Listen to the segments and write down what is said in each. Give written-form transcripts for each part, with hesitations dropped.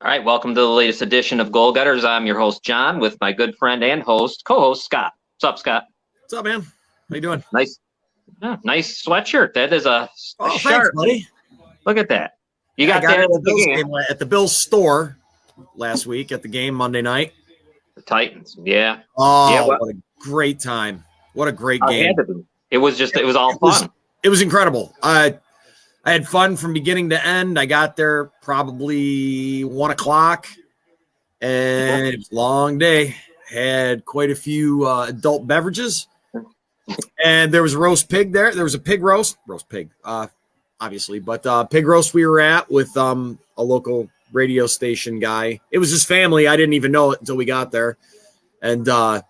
All right, welcome to the latest edition of Goal Getters. I'm your host, John, with my good friend and co-host, Scott. What's up, Scott? What's up, man? How you doing? Nice sweatshirt. That is a thanks, shirt, buddy. Look at that. You got that at the Bills store last week at the game Monday night. The Titans, yeah. Oh, yeah, what a great time! What a great game! It was all fun. It was incredible. I had fun from beginning to end. I got there probably 1 o'clock, and it was a long day. Had quite a few adult beverages, and there was a roast pig there. There was a pig roast pig, obviously, but pig roast we were at with a local radio station guy. It was his family. I didn't even know it until we got there, and it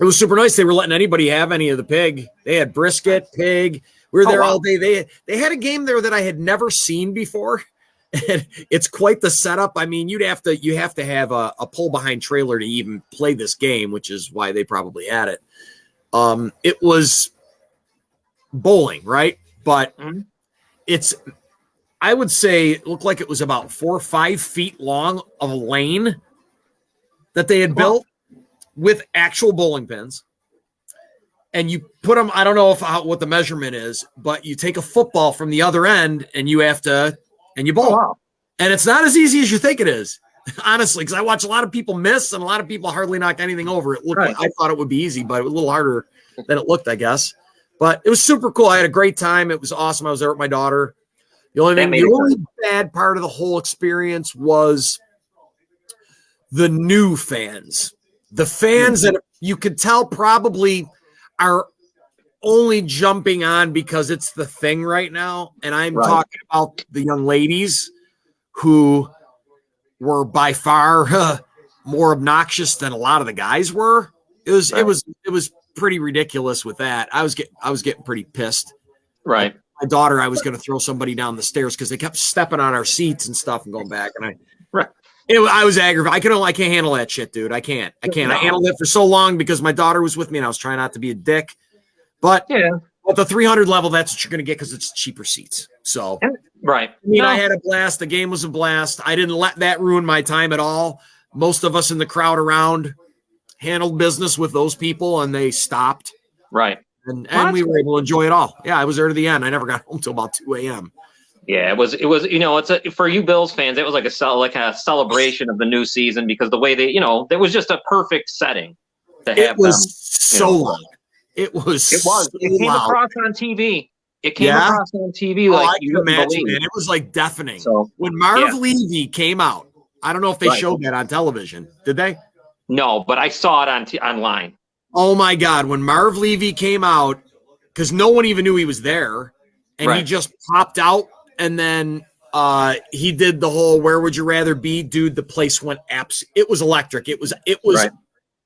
was super nice. They were letting anybody have any of the pig. They had brisket, pig. We were there all day. They had a game there that I had never seen before. And it's quite the setup. I mean, you have to have a pull behind trailer to even play this game, which is why they probably had it. It was bowling, right? But I would say it looked like it was about 4 or 5 feet long of a lane that they had built with actual bowling pins. And you put them, I don't know what the measurement is, but you take a football from the other end and you bowl. Oh, wow. And it's not as easy as you think it is, honestly, because I watch a lot of people miss and a lot of people hardly knock anything over. It looked like I thought it would be easy, but it was a little harder than it looked, I guess. But it was super cool. I had a great time. It was awesome. I was there with my daughter. The only bad part of the whole experience was the new fans. The fans that you could tell probably are only jumping on because it's the thing right now. And I'm talking about the young ladies who were by far more obnoxious than a lot of the guys were. It was pretty ridiculous with that. I was getting pretty pissed. Right. My daughter, I was going to throw somebody down the stairs because they kept stepping on our seats and stuff and going back. And I was aggravated. I can't handle that shit, dude. I can't. No. I handled it for so long because my daughter was with me and I was trying not to be a dick. But at the 300 level, that's what you're going to get because it's cheaper seats. So, right. I had a blast. The game was a blast. I didn't let that ruin my time at all. Most of us in the crowd around handled business with those people and they stopped. Right. And we were able to enjoy it all. Yeah, I was there to the end. I never got home till about 2 a.m. Yeah, it was. For you Bills fans, it was like a celebration of the new season because the way it was just a perfect setting to have. It was so loud. It was. It came across on TV. It came across on TV like you can imagine, man. It was like deafening. So, when Marv Levy came out, I don't know if they showed that on television. Did they? No, but I saw it online. Oh my God! When Marv Levy came out, because no one even knew he was there, and he just popped out. And then he did the whole "Where would you rather be?" Dude, the place went it was electric. It was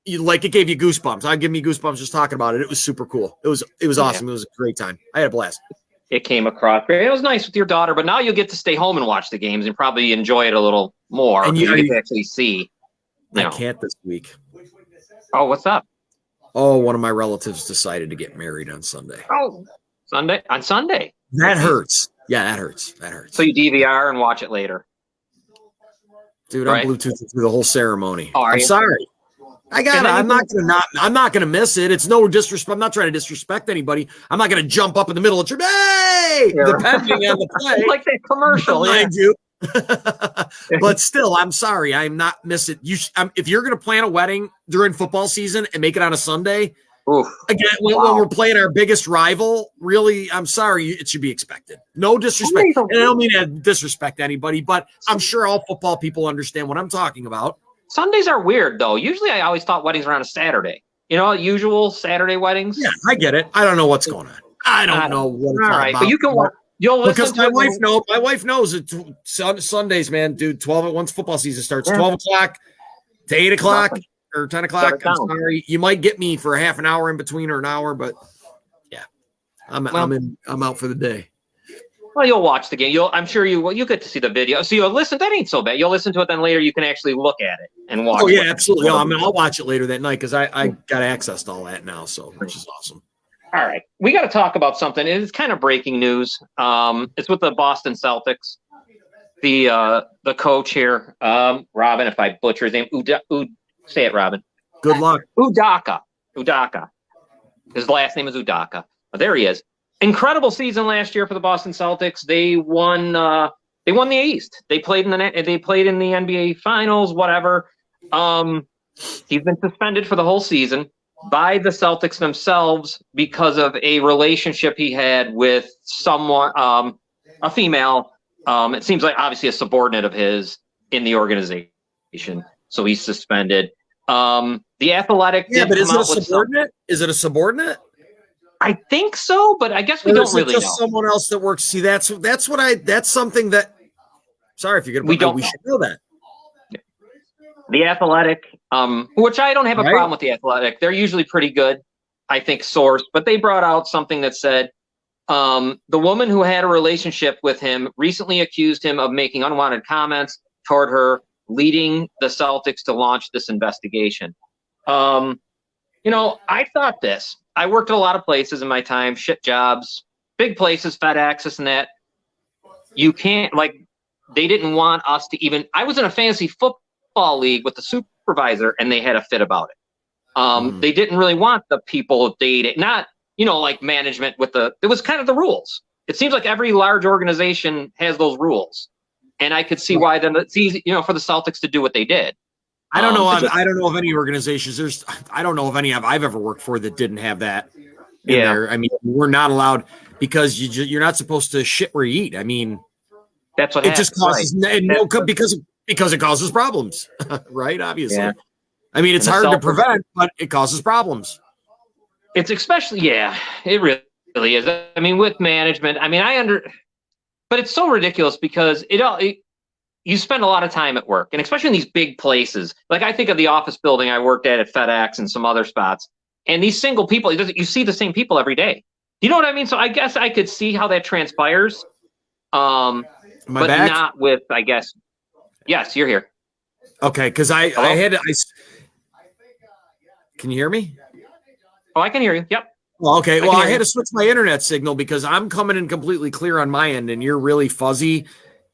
like it gave you goosebumps. I'd give me goosebumps just talking about it. It was super cool. It was awesome. It was a great time. I had a blast. It came across. It was nice with your daughter, but now you'll get to stay home and watch the games and probably enjoy it a little more. And you get to actually see. I can't this week. Oh, what's up? Oh, one of my relatives decided to get married on Sunday. Oh, on Sunday. That hurts. Yeah, that hurts. So you DVR and watch it later. Dude, I'm Bluetooth through the whole ceremony. Oh, I'm sorry. I got it. I'm not gonna miss it. It's no disrespect. I'm not trying to disrespect anybody. I'm not gonna jump up in the middle of depending on the play. Like that commercial, mind you. But still, I'm sorry. I'm not missing. If you're gonna plan a wedding during football season and make it on a Sunday, again, when we're playing our biggest rival, really, I'm sorry, it should be expected. No disrespect. And I don't mean to disrespect anybody, but I'm sure all football people understand what I'm talking about. Sundays are weird, though. Usually, I always thought weddings were on a Saturday. Usual Saturday weddings. Yeah, I get it. I don't know what's going on. I don't know what it's all about. But you can watch. Because my wife knows it. Sundays, man, dude. 12 once football season starts, 12 o'clock. to 8 o'clock Nothing. or 10 Shut o'clock. it I'm down. sorry. You might get me for a half an hour in between or an hour, but yeah, I'm out for the day. Well, you'll watch the game. I'm sure you'll get to see the video. So you'll listen. That ain't so bad. You'll listen to it, then later you can actually look at it and watch. Oh yeah, absolutely. I'll watch it later that night because I got access to all that now, so which is awesome. All right, we got to talk about something. It's kind of breaking news. It's with the Boston Celtics. The coach here, Robin. If I butcher his name, say it, Robin. Good luck. Udaka. His last name is Udaka. Oh, there he is. Incredible season last year for the Boston Celtics. They won. They won the East. They played in the NBA Finals. Whatever. He's been suspended for the whole season by the Celtics themselves because of a relationship he had with someone, a female. It seems like obviously a subordinate of his in the organization. So he's suspended. The Athletic. Yeah, but is it a subordinate? Is it a subordinate? I think so, but I guess we don't really know. Someone else that works. See, that's something that. Sorry if you're gonna. We should know that. The Athletic, which I don't have a problem with the Athletic. They're usually pretty good, I think, source. But they brought out something that said the woman who had a relationship with him recently accused him of making unwanted comments toward her, leading the Celtics to launch this investigation. I thought this. I worked at a lot of places in my time, shit jobs, big places, FedEx, and that. You can't, they didn't want us to even. I was in a fantasy football league with the supervisor, and they had a fit about it. They didn't really want the people dating, not, management with it was kind of the rules. It seems like every large organization has those rules. And I could see why then it's easy, for the Celtics to do what they did. I don't know. I don't know of any organizations. I don't know of any I've ever worked for that didn't have that in there. I mean, we're not allowed because you're not supposed to shit where you eat. I mean, that's what it just causes because it causes problems, right? Obviously. Yeah. I mean, it's hard to prevent, but it causes problems. It's especially, it really is. I mean, with management, but it's so ridiculous because you spend a lot of time at work, and especially in these big places. Like I think of the office building I worked at FedEx and some other spots, and these single people, you see the same people every day. You know what I mean? So I guess I could see how that transpires, but back? Not with, I guess. Yes, you're here. Okay, because I can you hear me? Oh, I can hear you. Yep. Well, okay. Well, I had to switch my internet signal because I'm coming in completely clear on my end, and you're really fuzzy,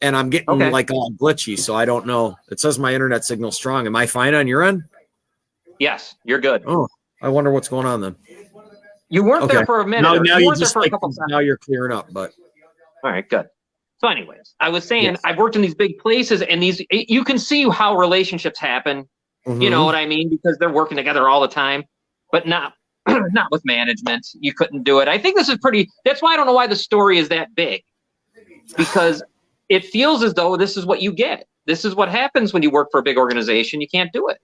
and I'm getting all glitchy. So I don't know. It says my internet signal's strong. Am I fine on your end? Yes, you're good. Oh, I wonder what's going on then. You weren't there for a minute. Now you're just now you're clearing up, but all right, good. So, anyways, I was saying I've worked in these big places, and you can see how relationships happen. Mm-hmm. You know what I mean? Because they're working together all the time, but not with management. You couldn't do it. I think this is that's why I don't know why the story is that big, because it feels as though this is what you get. This is what happens when you work for a big organization. You can't do it.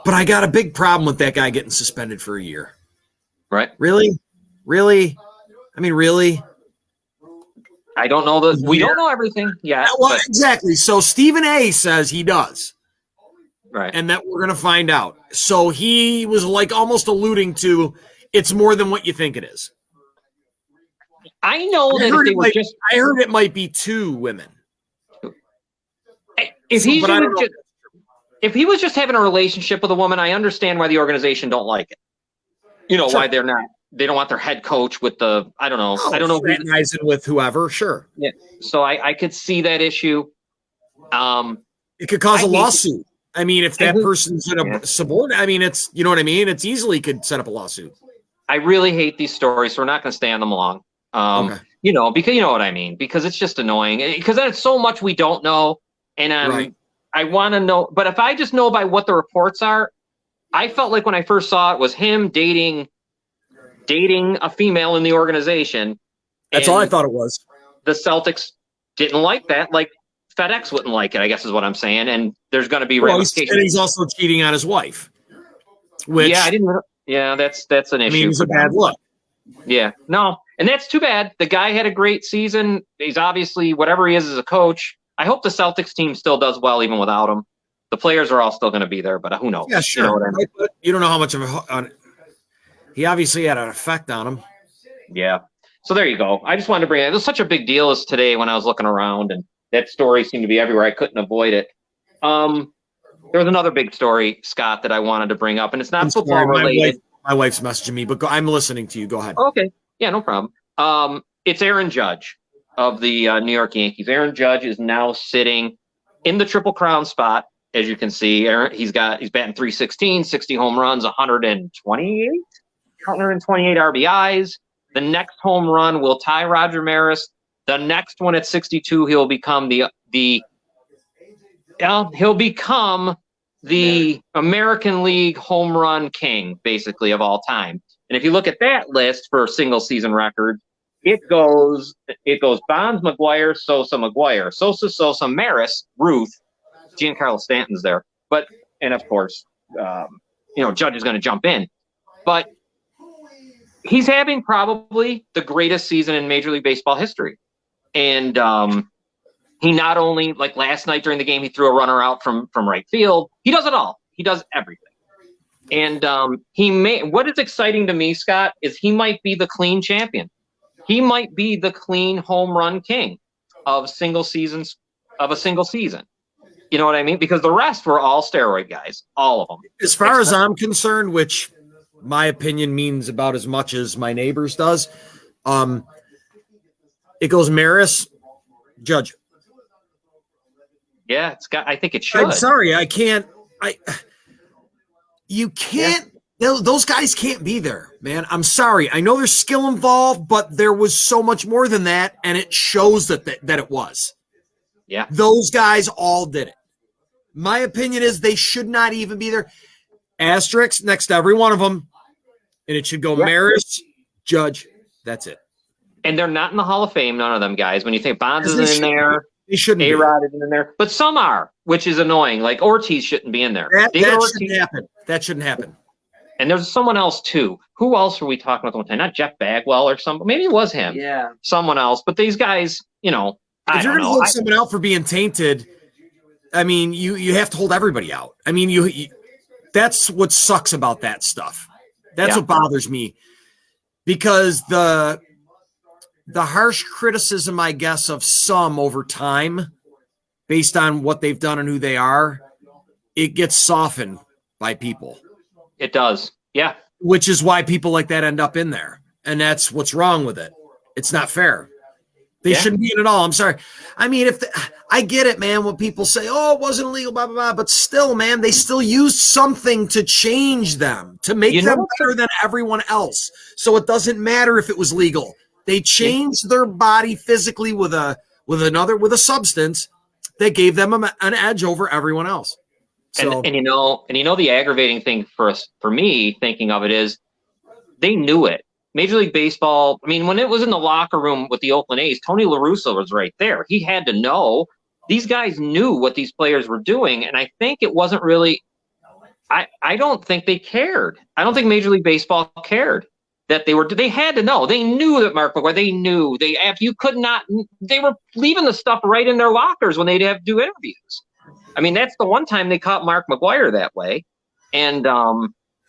But I got a big problem with that guy getting suspended for a year. Right? Really? I mean, really? I don't know we don't know everything yet. Well, exactly. So Stephen A says he does. Right. And that we're going to find out. So he was almost alluding to it's more than what you think it is. I know that I heard it might be 2 women. If he was just having a relationship with a woman, I understand why the organization don't like it. Sure. Why they don't want their head coach with I don't know fraternizing with whoever. Sure. Yeah. So I could see that issue. It could cause a lawsuit. I mean, if that person's in a subordinate, I mean, it's, you know what I mean? It's easily could set up a lawsuit. I really hate these stories, so we're not going to stay on them long. Because you know what I mean? Because it's just annoying. Because then it's so much we don't know. And I want to know. But if I just know by what the reports are, I felt like when I first saw it was him dating a female in the organization. That's all I thought it was. The Celtics didn't like that. Like, FedEx wouldn't like it, I guess is what I'm saying, and there's going to be ramifications. And he's also cheating on his wife. Which that's an issue. I mean, it's a bad look. Yeah, no, and that's too bad. The guy had a great season. He's obviously whatever he is as a coach. I hope the Celtics team still does well even without him. The players are all still going to be there, but who knows? Yeah, sure. You know what I mean? But you don't know how much of he obviously had an effect on him. Yeah. So there you go. I just wanted to bring it. It was such a big deal as today when I was looking around, and that story seemed to be everywhere. I couldn't avoid it. There was another big story, Scott, that I wanted to bring up, and it's not football related. My wife's messaging me, but I'm listening to you. Go ahead. Okay. Yeah, no problem. It's Aaron Judge of the New York Yankees. Aaron Judge is now sitting in the Triple Crown spot, as you can see. He's batting .316, 60 home runs, 128 RBIs. The next home run will tie Roger Maris. The next one at 62, he'll become the American League home run king, basically, of all time. And if you look at that list for single season records, it goes Bonds, McGuire, Sosa, Maris, Ruth, Giancarlo Stanton's there. And of course, Judge is going to jump in. But he's having probably the greatest season in Major League Baseball history. And he not only, like last night during the game, he threw a runner out from right field. He does it all. He does everything. And what is exciting to me, Scott, is he might be the clean champion. He might be the clean home run king of a single season. You know what I mean? Because the rest were all steroid guys, all of them. As far as I'm concerned, which my opinion means about as much as my neighbors does, it goes Maris, Judge. Yeah, I think it should. I'm sorry, I can't. You can't. Yeah. Those guys can't be there, man. I'm sorry. I know there's skill involved, but there was so much more than that, and it shows that it was. Yeah. Those guys all did it. My opinion is they should not even be there. Asterisk next to every one of them, and it should go Maris, Judge. That's it. And they're not in the Hall of Fame, none of them guys. When you think Bonds isn't in there, they shouldn't. A-Rod isn't in there, but some are, which is annoying. Like Ortiz shouldn't be in there. That shouldn't happen. That shouldn't happen. And there's someone else too. Who else were we talking about one time? Not Jeff Bagwell or something. Maybe it was him. Yeah. Someone else. But these guys, if you're going to hold someone out for being tainted, I mean, you have to hold everybody out. I mean, you that's what sucks about that stuff. That's what bothers me, because the harsh criticism, I guess, of some over time, based on what they've done and who they are, it gets softened by people. It does. Yeah. Which is why people like that end up in there. And that's what's wrong with it. It's not fair. They shouldn't be in at all. I'm sorry. I mean, I get it, man, when people say, oh, it wasn't illegal, blah, blah, blah. But still, man, they still used something to change them, to make them better than everyone else. So it doesn't matter if it was legal. They changed their body physically with a substance that gave them an edge over everyone else. So, and the aggravating thing for me thinking of it is they knew it. Major League Baseball, I mean, when it was in the locker room with the Oakland A's, Tony La Russa was right there. He had to know. These guys knew what these players were doing, and I think it wasn't really I don't think they cared. I don't think Major League Baseball cared that they had to know. They knew that Mark McGwire, they were leaving the stuff right in their lockers when they'd have to do interviews. I mean, that's the one time they caught Mark McGwire that way. And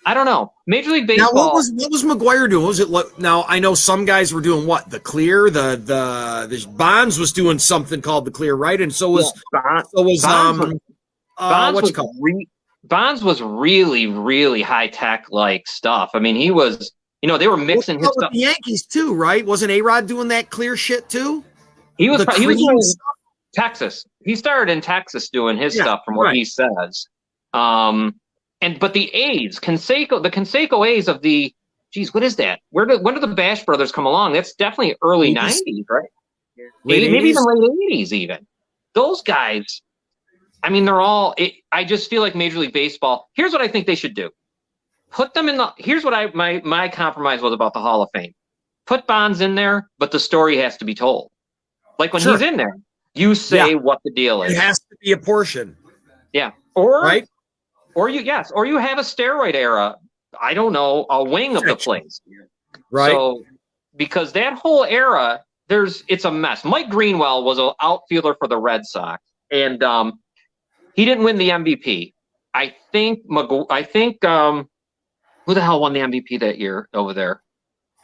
I don't know. Major League Baseball. Now, what was McGwire doing? Was it now? I know some guys were doing what, the clear. The Bonds was doing something called the clear, right? And so was Bonds was really, really high tech like stuff. I mean, he was. They were mixing his stuff. With the Yankees too, right? Wasn't A-Rod doing that clear shit too? He was doing Texas. He started in Texas doing his stuff, from what he says. But the A's, the Canseco A's of the, what is that? When did the Bash brothers come along? That's definitely early 90s, right? Maybe even late 80s even. Those guys, I mean, they're all, I just feel like Major League Baseball, here's what I think they should do. Put them in here's what my compromise was about the Hall of Fame. Put Bonds in there, but the story has to be told. Like when he's in there, you say what the deal is. It has to be a portion. Yeah. Or right? Or you have a steroid era, I don't know, a wing of the place. Right. So because that whole era, it's a mess. Mike Greenwell was an outfielder for the Red Sox. And he didn't win the MVP. I think who the hell won the MVP that year over there?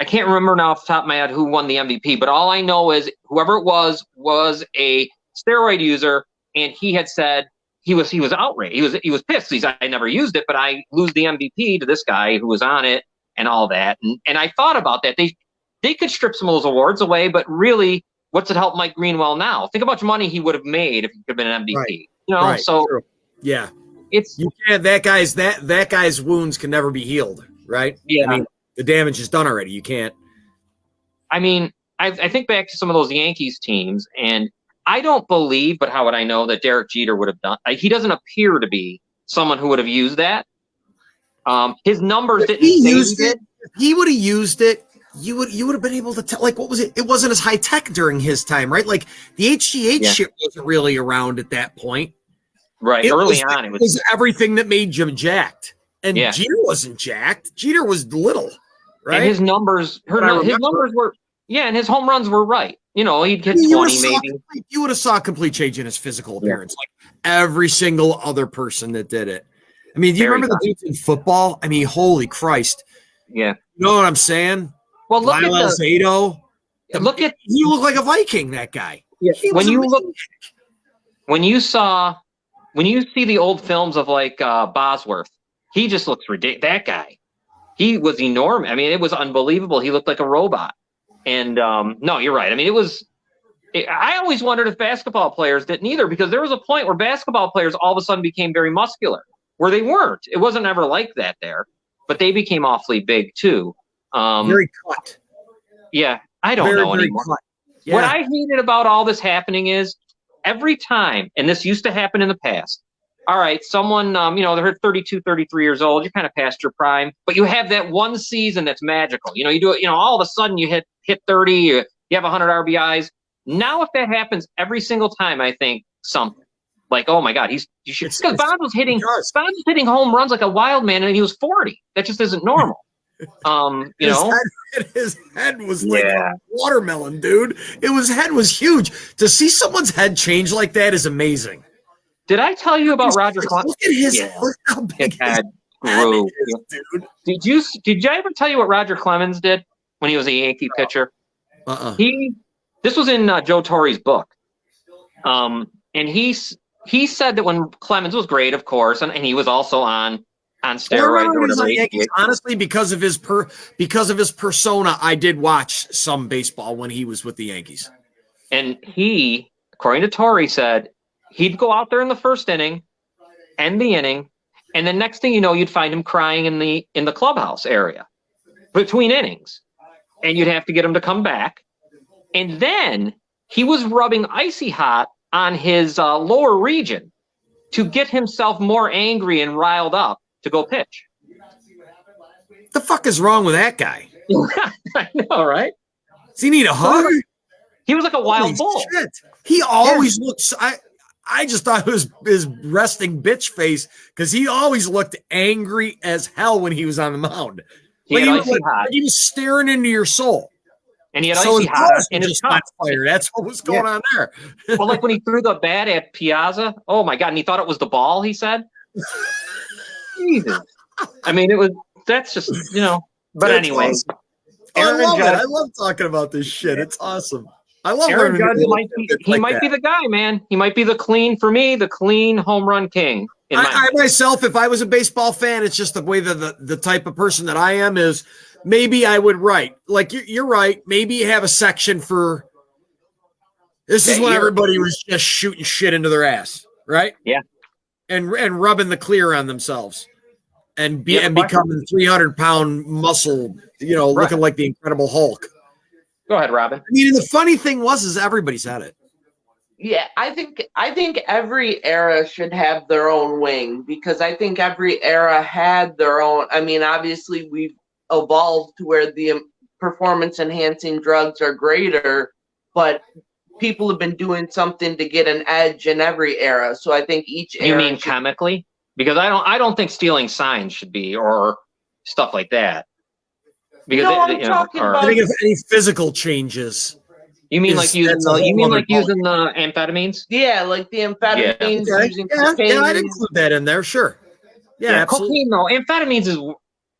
I can't remember now off the top of my head who won the MVP, but all I know is whoever it was a steroid user, and he had said he was outraged. He was pissed. I never used it, but I lose the MVP to this guy who was on it and all that. And I thought about that. They could strip some of those awards away, but really, what's it help Mike Greenwell now? Think how much money he would have made if he could have been an MVP. Right. You know, right. so True. Yeah, it's you can't. That guy's wounds can never be healed. Right. Yeah. I mean, the damage is done already. You can't. I mean, I think back to some of those Yankees teams, and I don't believe, but how would I know that Derek Jeter would have done? He doesn't appear to be someone who would have used that. His numbers didn't say he did. If he would have used it, you would have been able to tell. Like, what was it? It wasn't as high tech during his time, right? Like the HGH shit wasn't really around at that point. Right. It was everything that made you jacked, and Jeter wasn't jacked. Jeter was little. Right? And his numbers, his numbers were, and his home runs were right. You know, he'd get 20 maybe. You would have saw a complete change in his physical appearance, like every single other person that did it. I mean, do you remember the dudes in football? I mean, holy Christ. Yeah. You know what I'm saying? Well, look Lyle at Zato. He looked like a Viking, that guy. Yeah. When you see the old films of like Bosworth, he just looks ridiculous. That guy. He was enormous. I mean, it was unbelievable. He looked like a robot. And no, you're right. I mean, I always wondered if basketball players didn't either, because there was a point where basketball players all of a sudden became very muscular, where they weren't. It wasn't ever like that there, but they became awfully big too. Very cut. Yeah, I don't know anymore. Yeah. What I hated about all this happening is every time, and this used to happen in the past, all right, someone, they're 32, 33 years old. You're kind of past your prime, but you have that one season that's magical. You know, you do it, all of a sudden you hit 30, you have 100 RBIs. Now, if that happens every single time, I think something like, oh my God, because Bonds was hitting home runs like a wild man, and he was 40. That just isn't normal. His head was like a watermelon, dude. His head was huge. To see someone's head change like that is amazing. Did I tell you about Roger Clemens? Look at his how big his head grew. Dude. Did I ever tell you what Roger Clemens did when he was a Yankee pitcher? This was in Joe Torre's book. And he said that when Clemens was great, of course, and he was also on steroids or whatever. Yankees, honestly, because of his persona, I did watch some baseball when he was with the Yankees. And he, according to Torre, said he'd go out there in the first inning, end the inning, and then next thing you know, you'd find him crying in the clubhouse area between innings, and you'd have to get him to come back. And then he was rubbing icy hot on his lower region to get himself more angry and riled up to go pitch. The fuck is wrong with that guy? I know, right? Does he need a hug? He was like a wild bull. Shit. He always looks. I just thought it was his resting bitch face, because he always looked angry as hell when he was on the mound. He was staring into your soul. And he had icy hot in his fire. That's what was going on there. Well, like when he threw the bat at Piazza. Oh my God! And he thought it was the ball. He said. Jesus. I mean, that's just, but anyway. Awesome. I love talking about this shit. It's awesome. I love Aaron Judge might be the guy, man. He might be the clean home run king. I myself, if I was a baseball fan, it's just the way that the type of person that I am is, maybe I would write. Like, you're right. Maybe you have a section for, this is when everybody was just shooting shit into their ass, right? Yeah. And rubbing the clear on themselves and becoming 300-pound muscle, looking like the Incredible Hulk. Go ahead, Robin. I mean, the funny thing is everybody said it. Yeah, I think every era should have their own wing, because I think every era had their own. I mean, obviously we've evolved to where the performance-enhancing drugs are greater, but people have been doing something to get an edge in every era. So I think each era. You mean chemically? Because I don't think stealing signs should be, or stuff like that. Because I'm talking about. I think if any physical changes. You mean like using that's a whole other using the amphetamines? Yeah, like the amphetamines, Okay. using Yeah, cocaine. I'd include that in there. Sure. Yeah, absolutely. Cocaine though. Amphetamines is,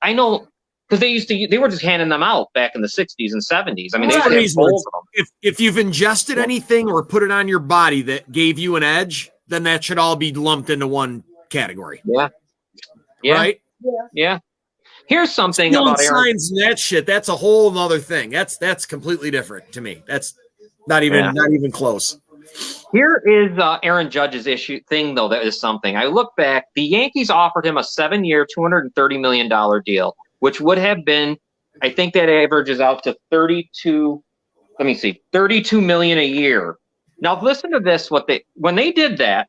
I know, because they were just handing them out back in the 60s and 70s. I mean, they used to have bowls of them. If you've ingested anything or put it on your body that gave you an edge, then that should all be lumped into one category. Yeah. Right? Yeah. Here's something Stealing about Aaron. signs and that shit. That's a whole other thing. That's completely different to me. That's not even close. Here is Aaron Judge's thing, though. That is something. I look back. The Yankees offered him a 7-year, $230 million deal, which would have been, I think that averages out to 32. Let me see, 32 million a year. Now listen to this. When they did that,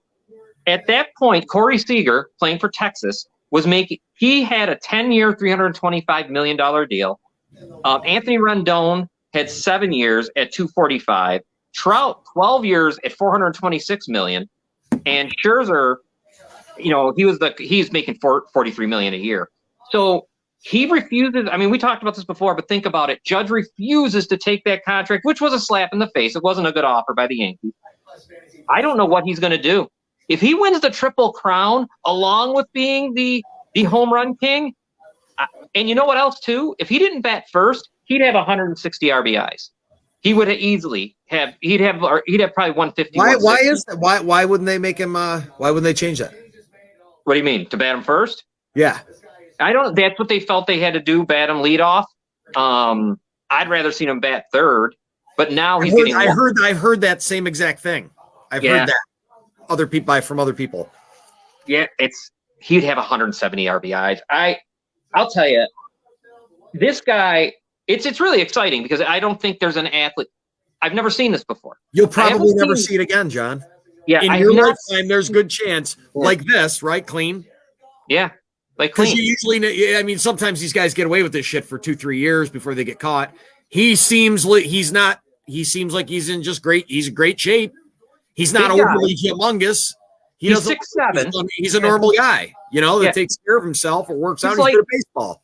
at that point, Corey Seager, playing for Texas, he had a 10-year, $325 million deal. Anthony Rendon had 7 years at 245. Trout, 12 years at 426 million. And Scherzer, he's making 43 million a year. So he refuses. I mean, we talked about this before, but think about it. Judge refuses to take that contract, which was a slap in the face. It wasn't a good offer by the Yankees. I don't know what he's going to do. If he wins the Triple Crown, along with being the home run king, and you know what else too? If he didn't bat first, he'd have 160 RBIs. He would he'd have probably 150. Why is that? Why wouldn't they make him? Why wouldn't they change that? What do you mean? To bat him first? Yeah. That's what they felt they had to do, bat him lead off. I'd rather seen him bat third, but now he's getting. I've heard that same exact thing. I've heard that from other people. Yeah, he'd have 170 RBIs. I'll tell you, this guy. It's really exciting because I don't think there's an athlete. I've never seen this before. You'll probably never see it again, John. Yeah, in your lifetime, there's good chance like this, right? Clean. Yeah, like clean. Because you usually, I mean, sometimes these guys get away with this shit for 2-3 years before they get caught. He seems like he's in just great. He's in great shape. He's not overly humongous. He's 6'7". He's a normal guy, that takes care of himself or works out. He's good at baseball.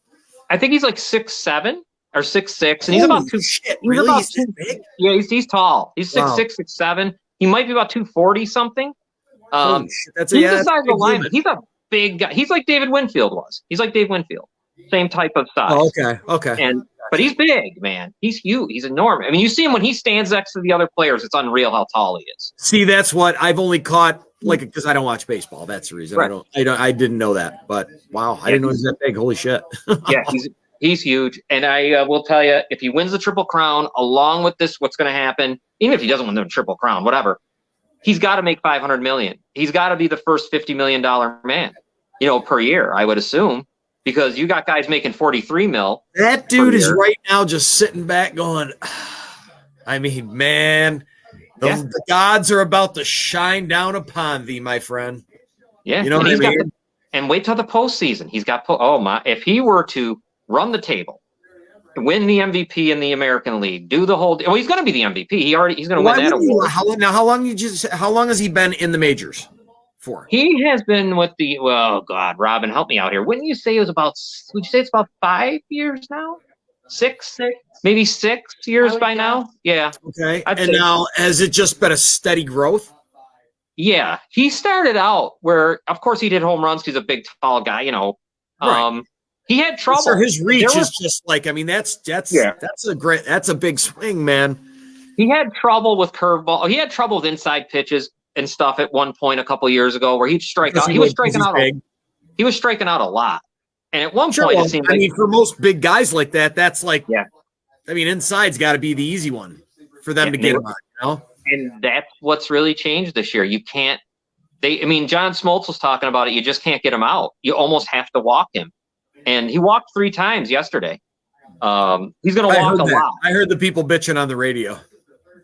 I think he's like 6'7". Or 6'6", and he's about two. Shit, really? He's big? Yeah, he's tall. He's 6'6", 6'7". He might be about 240 something. That's he's the size of a lineman. He's a big guy. He's like David Winfield was. He's like Dave Winfield, same type of size. Oh, okay. But he's big, man. He's huge. He's enormous. I mean, you see him when he stands next to the other players. It's unreal how tall he is. See, that's what I've only caught, because I don't watch baseball. That's the reason. Right. I didn't know that. But wow, I didn't know he was that big. Holy shit. Yeah, He's huge, and I will tell you, if he wins the Triple Crown, along with this, what's going to happen? Even if he doesn't win the Triple Crown, whatever, he's got to make $500 million. He's got to be the first $50 million man, per year. I would assume, because you got guys making 43 mil. That dude is right now just sitting back, going, I mean, man, the gods are about to shine down upon thee, my friend. Yeah, you know what I mean. And wait till the postseason. He's got if he were to run the table, win the MVP in the American League, do the whole. Well, he's going to be the MVP. He's going to win that award. How long has he been in the majors for? He has been with the. Well, God, Robin, help me out here. Wouldn't you say it was about? Would you say it's about 5 years now? 6, maybe 6 years by now. Yeah. Okay. And now, has it just been a steady growth? Yeah, he started out where, of course, he did home runs. He's a big, tall guy. Right. He had trouble. So his reach is just like, I mean, that's a big swing, man. He had trouble with curveball. He had trouble with inside pitches and stuff at one point a couple years ago where he'd strike out. He was striking out a lot. And at one point, it seemed like, for most big guys like that, that's like, I mean, inside's got to be the easy one for them to get him on, And that's what's really changed this year. You can't. John Smoltz was talking about it. You just can't get him out. You almost have to walk him. And he walked 3 times yesterday. He's going to walk a lot. I heard the people bitching on the radio.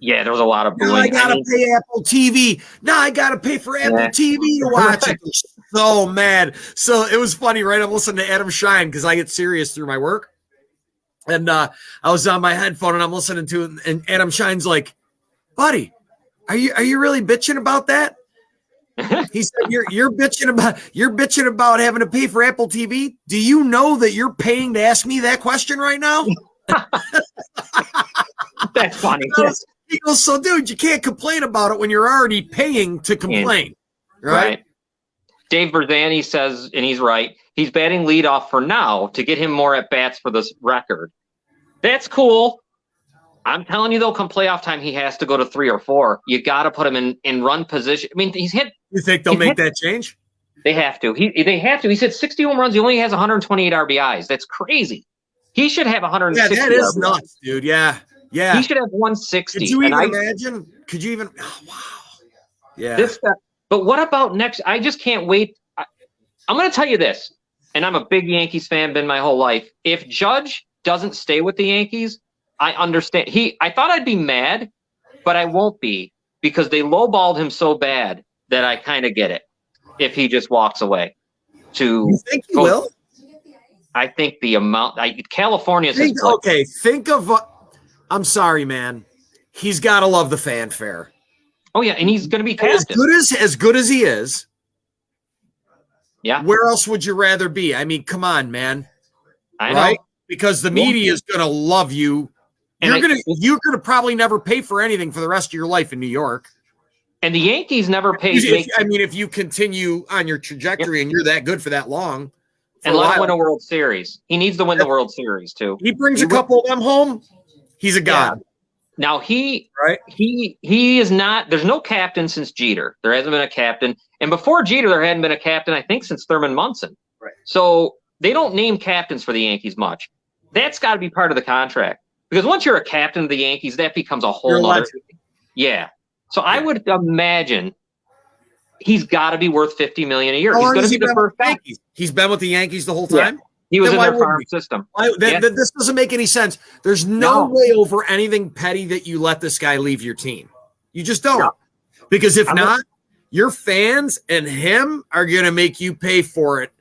Yeah, there was a lot of booing. Now I got to pay Apple TV. Now I got to pay for Apple TV to watch it. So mad. So it was funny, right? I'm listening to Adam Shine because I get serious through my work. And I was on my headphone and I'm listening to it. And Adam Shine's like, buddy, are you really bitching about that? He said, you're bitching about having to pay for Apple TV. Do you know that you're paying to ask me that question right now? That's funny. He goes, so dude, you can't complain about it when you're already paying to complain, right? Dave Berzani says, and he's right, he's batting leadoff for now to get him more at bats for this record. That's cool. I'm telling you, though, come playoff time, he has to go to 3 or 4. You got to put him in run position. I mean, he's hit. You think they'll make that change? They have to. They have to. He's hit 60 home runs. He only has 128 RBIs. That's crazy. He should have 160. Yeah, that is RBIs. nuts, dude. Yeah. He should have 160. Could you even imagine? Could you even? Oh, wow. Yeah. But what about next? I just can't wait. I'm going to tell you this, and I'm a big Yankees fan, been my whole life. If Judge doesn't stay with the Yankees, I understand. I thought I'd be mad, but I won't be because they lowballed him so bad that I kind of get it. If he just walks away, you think he will? I think the amount. California. Okay, think of. I'm sorry, man. He's got to love the fanfare. Oh yeah, and he's going to be captain. As good as he is. Yeah. Where else would you rather be? I mean, come on, man. I know. Because the media is going to love you. You're gonna probably never pay for anything for the rest of your life in New York. And the Yankees never paid. If you continue on your trajectory and you're that good for that long, and let him win a World Series. He needs to win the World Series too. He brings a couple of them home. He's a god. Yeah. Now he is not. There's no captain since Jeter. There hasn't been a captain, and before Jeter, there hadn't been a captain. I think since Thurman Munson. Right. So they don't name captains for the Yankees much. That's got to be part of the contract because once you're a captain of the Yankees, that becomes a whole other. Yeah. So I would imagine he's got to be worth $50 million a year. He's going to be the first guy. He's been with the Yankees the whole time. Yeah. He was in their farm system. This doesn't make any sense. There's no way over anything petty that you let this guy leave your team. You just don't. No. Because if not, your fans and him are going to make you pay for it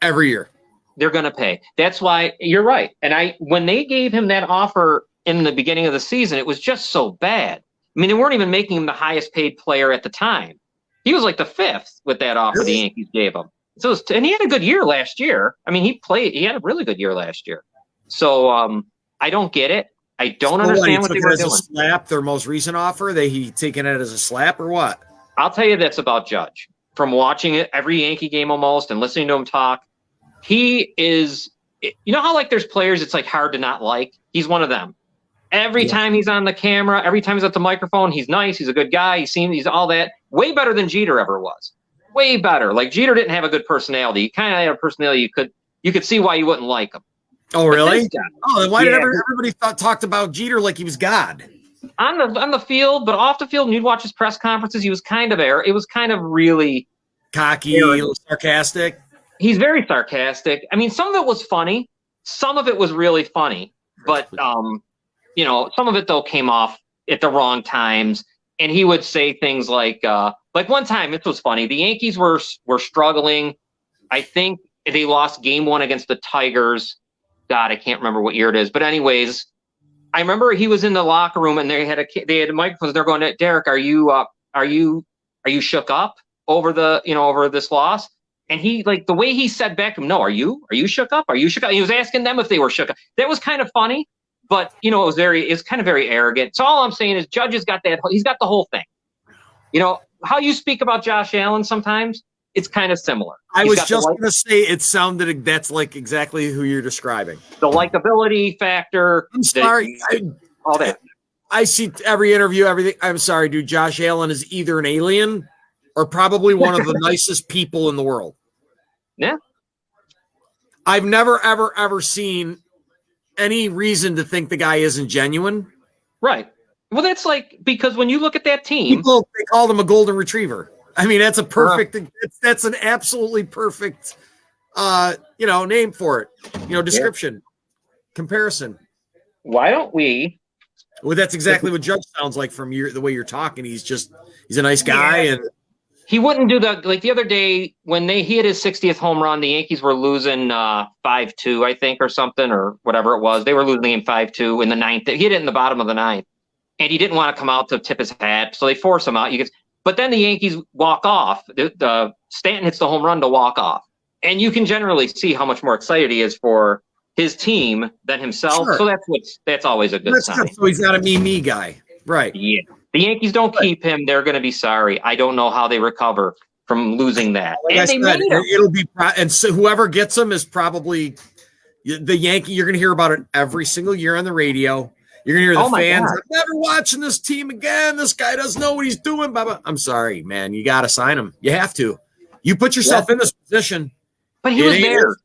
every year. They're going to pay. That's why you're right. And when they gave him that offer in the beginning of the season, it was just so bad. I mean, they weren't even making him the highest paid player at the time. He was like the 5th with that offer the Yankees gave him. So, and he had a good year last year. I mean, he had a really good year last year. So I don't get it. I don't understand what they were doing. A slap, their most recent offer, he taking it as a slap or what? I'll tell you this about Judge. From watching it every Yankee game almost and listening to him talk, he is, you know how like there's players it's like hard to not like? He's one of them. Every time he's on the camera, every time he's at the microphone, he's nice. He's a good guy. He's all that. Way better than Jeter ever was. Way better. Like Jeter didn't have a good personality. He kind of had a personality you could see why you wouldn't like him. Oh, really? Oh, then why did everybody talked about Jeter like he was God? On the field, but off the field, and you'd watch his press conferences, he was kind of it was kind of really cocky, sarcastic. He's very sarcastic. I mean, some of it was funny. Some of it was really funny, but you know, some of it though came off at the wrong times, and he would say things like one time, this was funny. The Yankees were struggling. I think they lost game 1 against the Tigers. God, I can't remember what year it is, but anyways, I remember he was in the locker room and they had microphones. They're going, Derek, are you shook up over over this loss? And he, like, the way he said back to him, no, are you shook up? Are you shook up? He was asking them if they were shook up. That was kind of funny. But, you know, it's kind of very arrogant. So all I'm saying is Judge has got he's got the whole thing. You know, how you speak about Josh Allen sometimes, it's kind of similar. I was just going to say it sounded that's like exactly who you're describing. The likability factor. I'm sorry. All that. I see every interview, everything. I'm sorry, dude. Josh Allen is either an alien or probably one of the nicest people in the world. Yeah. I've never, ever, ever seen any reason to think the guy isn't genuine. Right. Well, that's like, because when you look at that team, they called him a golden retriever. I mean, that's a perfect, that's an absolutely perfect, name for it, description, comparison. Why don't we? Well, that's exactly what Judge sounds like from the way you're talking. He's a nice guy. And he wouldn't do the other day when he hit his 60th home run, the Yankees were losing 5-2, I think, or something, or whatever it was. They were losing the game 5-2 in the 9th. He hit it in the bottom of the 9th, and he didn't want to come out to tip his hat, so they force him out. But then the Yankees walk off. Stanton hits the home run to walk off, and you can generally see how much more excited he is for his team than himself. Sure. So that's always a good sign. So he's not a me guy. Right. Yeah. The Yankees don't keep him. They're going to be sorry. I don't know how they recover from losing that. Like and I they said, made him. it'll be and so whoever gets him is probably the Yankee. You're going to hear about it every single year on the radio. You're going to hear the fans. I'm never watching this team again. This guy doesn't know what he's doing. Blah, blah. I'm sorry, man. You got to sign him. You have to. You put yourself in this position. But he was there.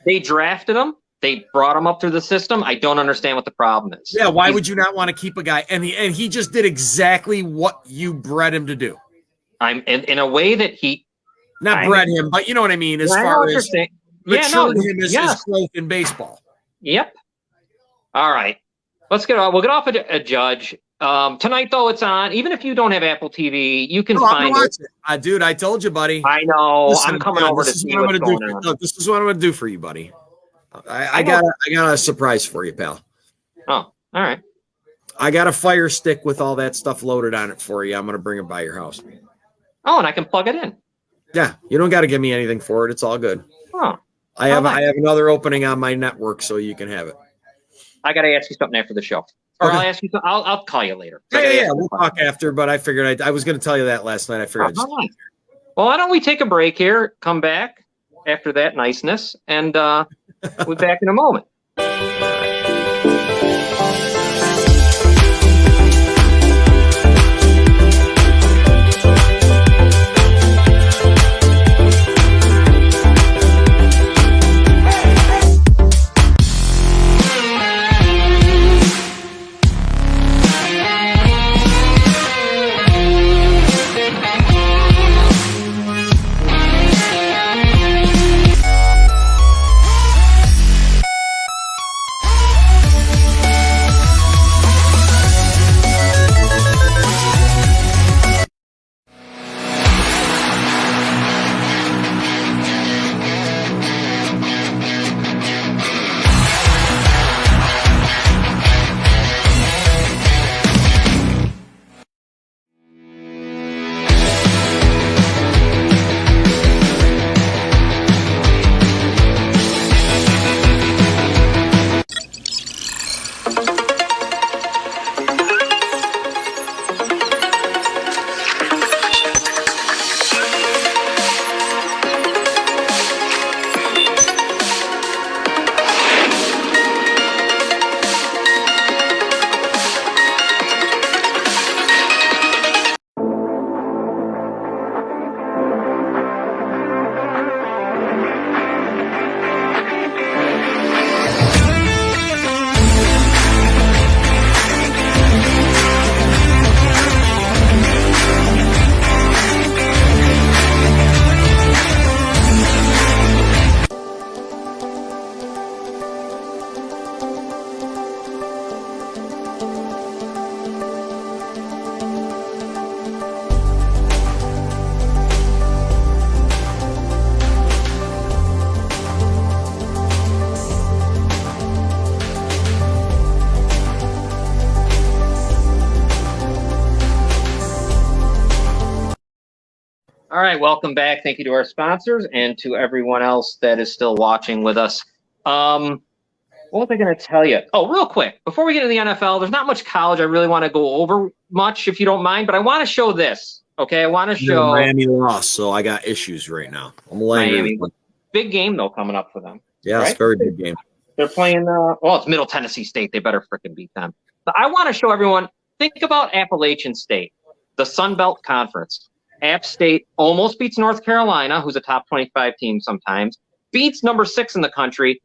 They drafted him. They brought him up through the system. I don't understand what the problem is. Yeah, why would you not want to keep a guy? And he just did exactly what you bred him to do. I'm in a way that he not bred him, but you know what I mean. As far as matured him as his growth in baseball. Yep. All right, let's get off. We'll get off a Judge tonight, though. It's on. Even if you don't have Apple TV, you can find it. Dude, I told you, buddy. I know. Listen, I'm coming over to see what's going on. Look, this is what I'm going to do for you, buddy. I got a surprise for you, pal. Oh, all right. I got a Fire Stick with all that stuff loaded on it for you. I'm going to bring it by your house. Oh, and I can plug it in. Yeah, you don't got to give me anything for it. It's all good. Oh, I have another opening on my network, so you can have it. I got to ask you something after the show, or I'll ask you. I'll call you later. Yeah, we'll talk after. But I figured I was going to tell you that last night. I figured. Well, why don't we take a break here? Come back after that niceness, and we'll be back in a moment. All right, welcome back. Thank you to our sponsors and to everyone else that is still watching with us. What was I going to tell you? Oh, real quick, before we get into the NFL, there's not much college I really want to go over much, if you don't mind, but I want to show this. Okay, I want to show Miami lost, so I got issues right now. I'm Miami. Big game though coming up for them. Yeah, right? It's a very big game. They're playing. It's Middle Tennessee State. They better freaking beat them. But I want to show everyone. Think about Appalachian State, the Sun Belt Conference. App State almost beats North Carolina, who's a top 25 team sometimes, beats number 6 in the country,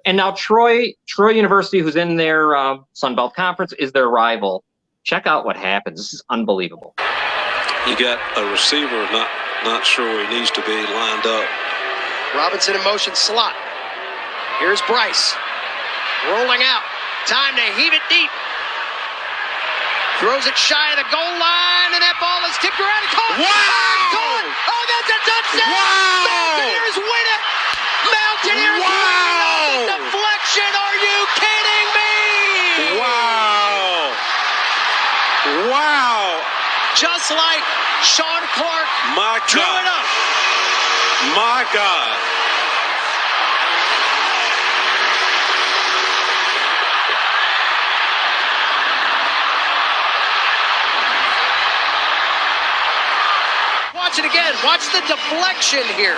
and now Troy University, who's in their Sun Belt Conference, is their rival. Check out what happens. This is unbelievable. You got a receiver not sure where he needs to be lined up. Robinson in motion slot. Here's Bryce. Rolling out. Time to heave it deep. Throws it shy of the goal line, and that ball is tipped around and caught. Wow! Caught. Oh, that's a touchdown! Wow! Mountaineers win it! Mountaineers win it! Deflection, are you kidding me? Wow! Wow! Just like Sean Clark drew it up. My God. Watch it again. Watch the deflection here.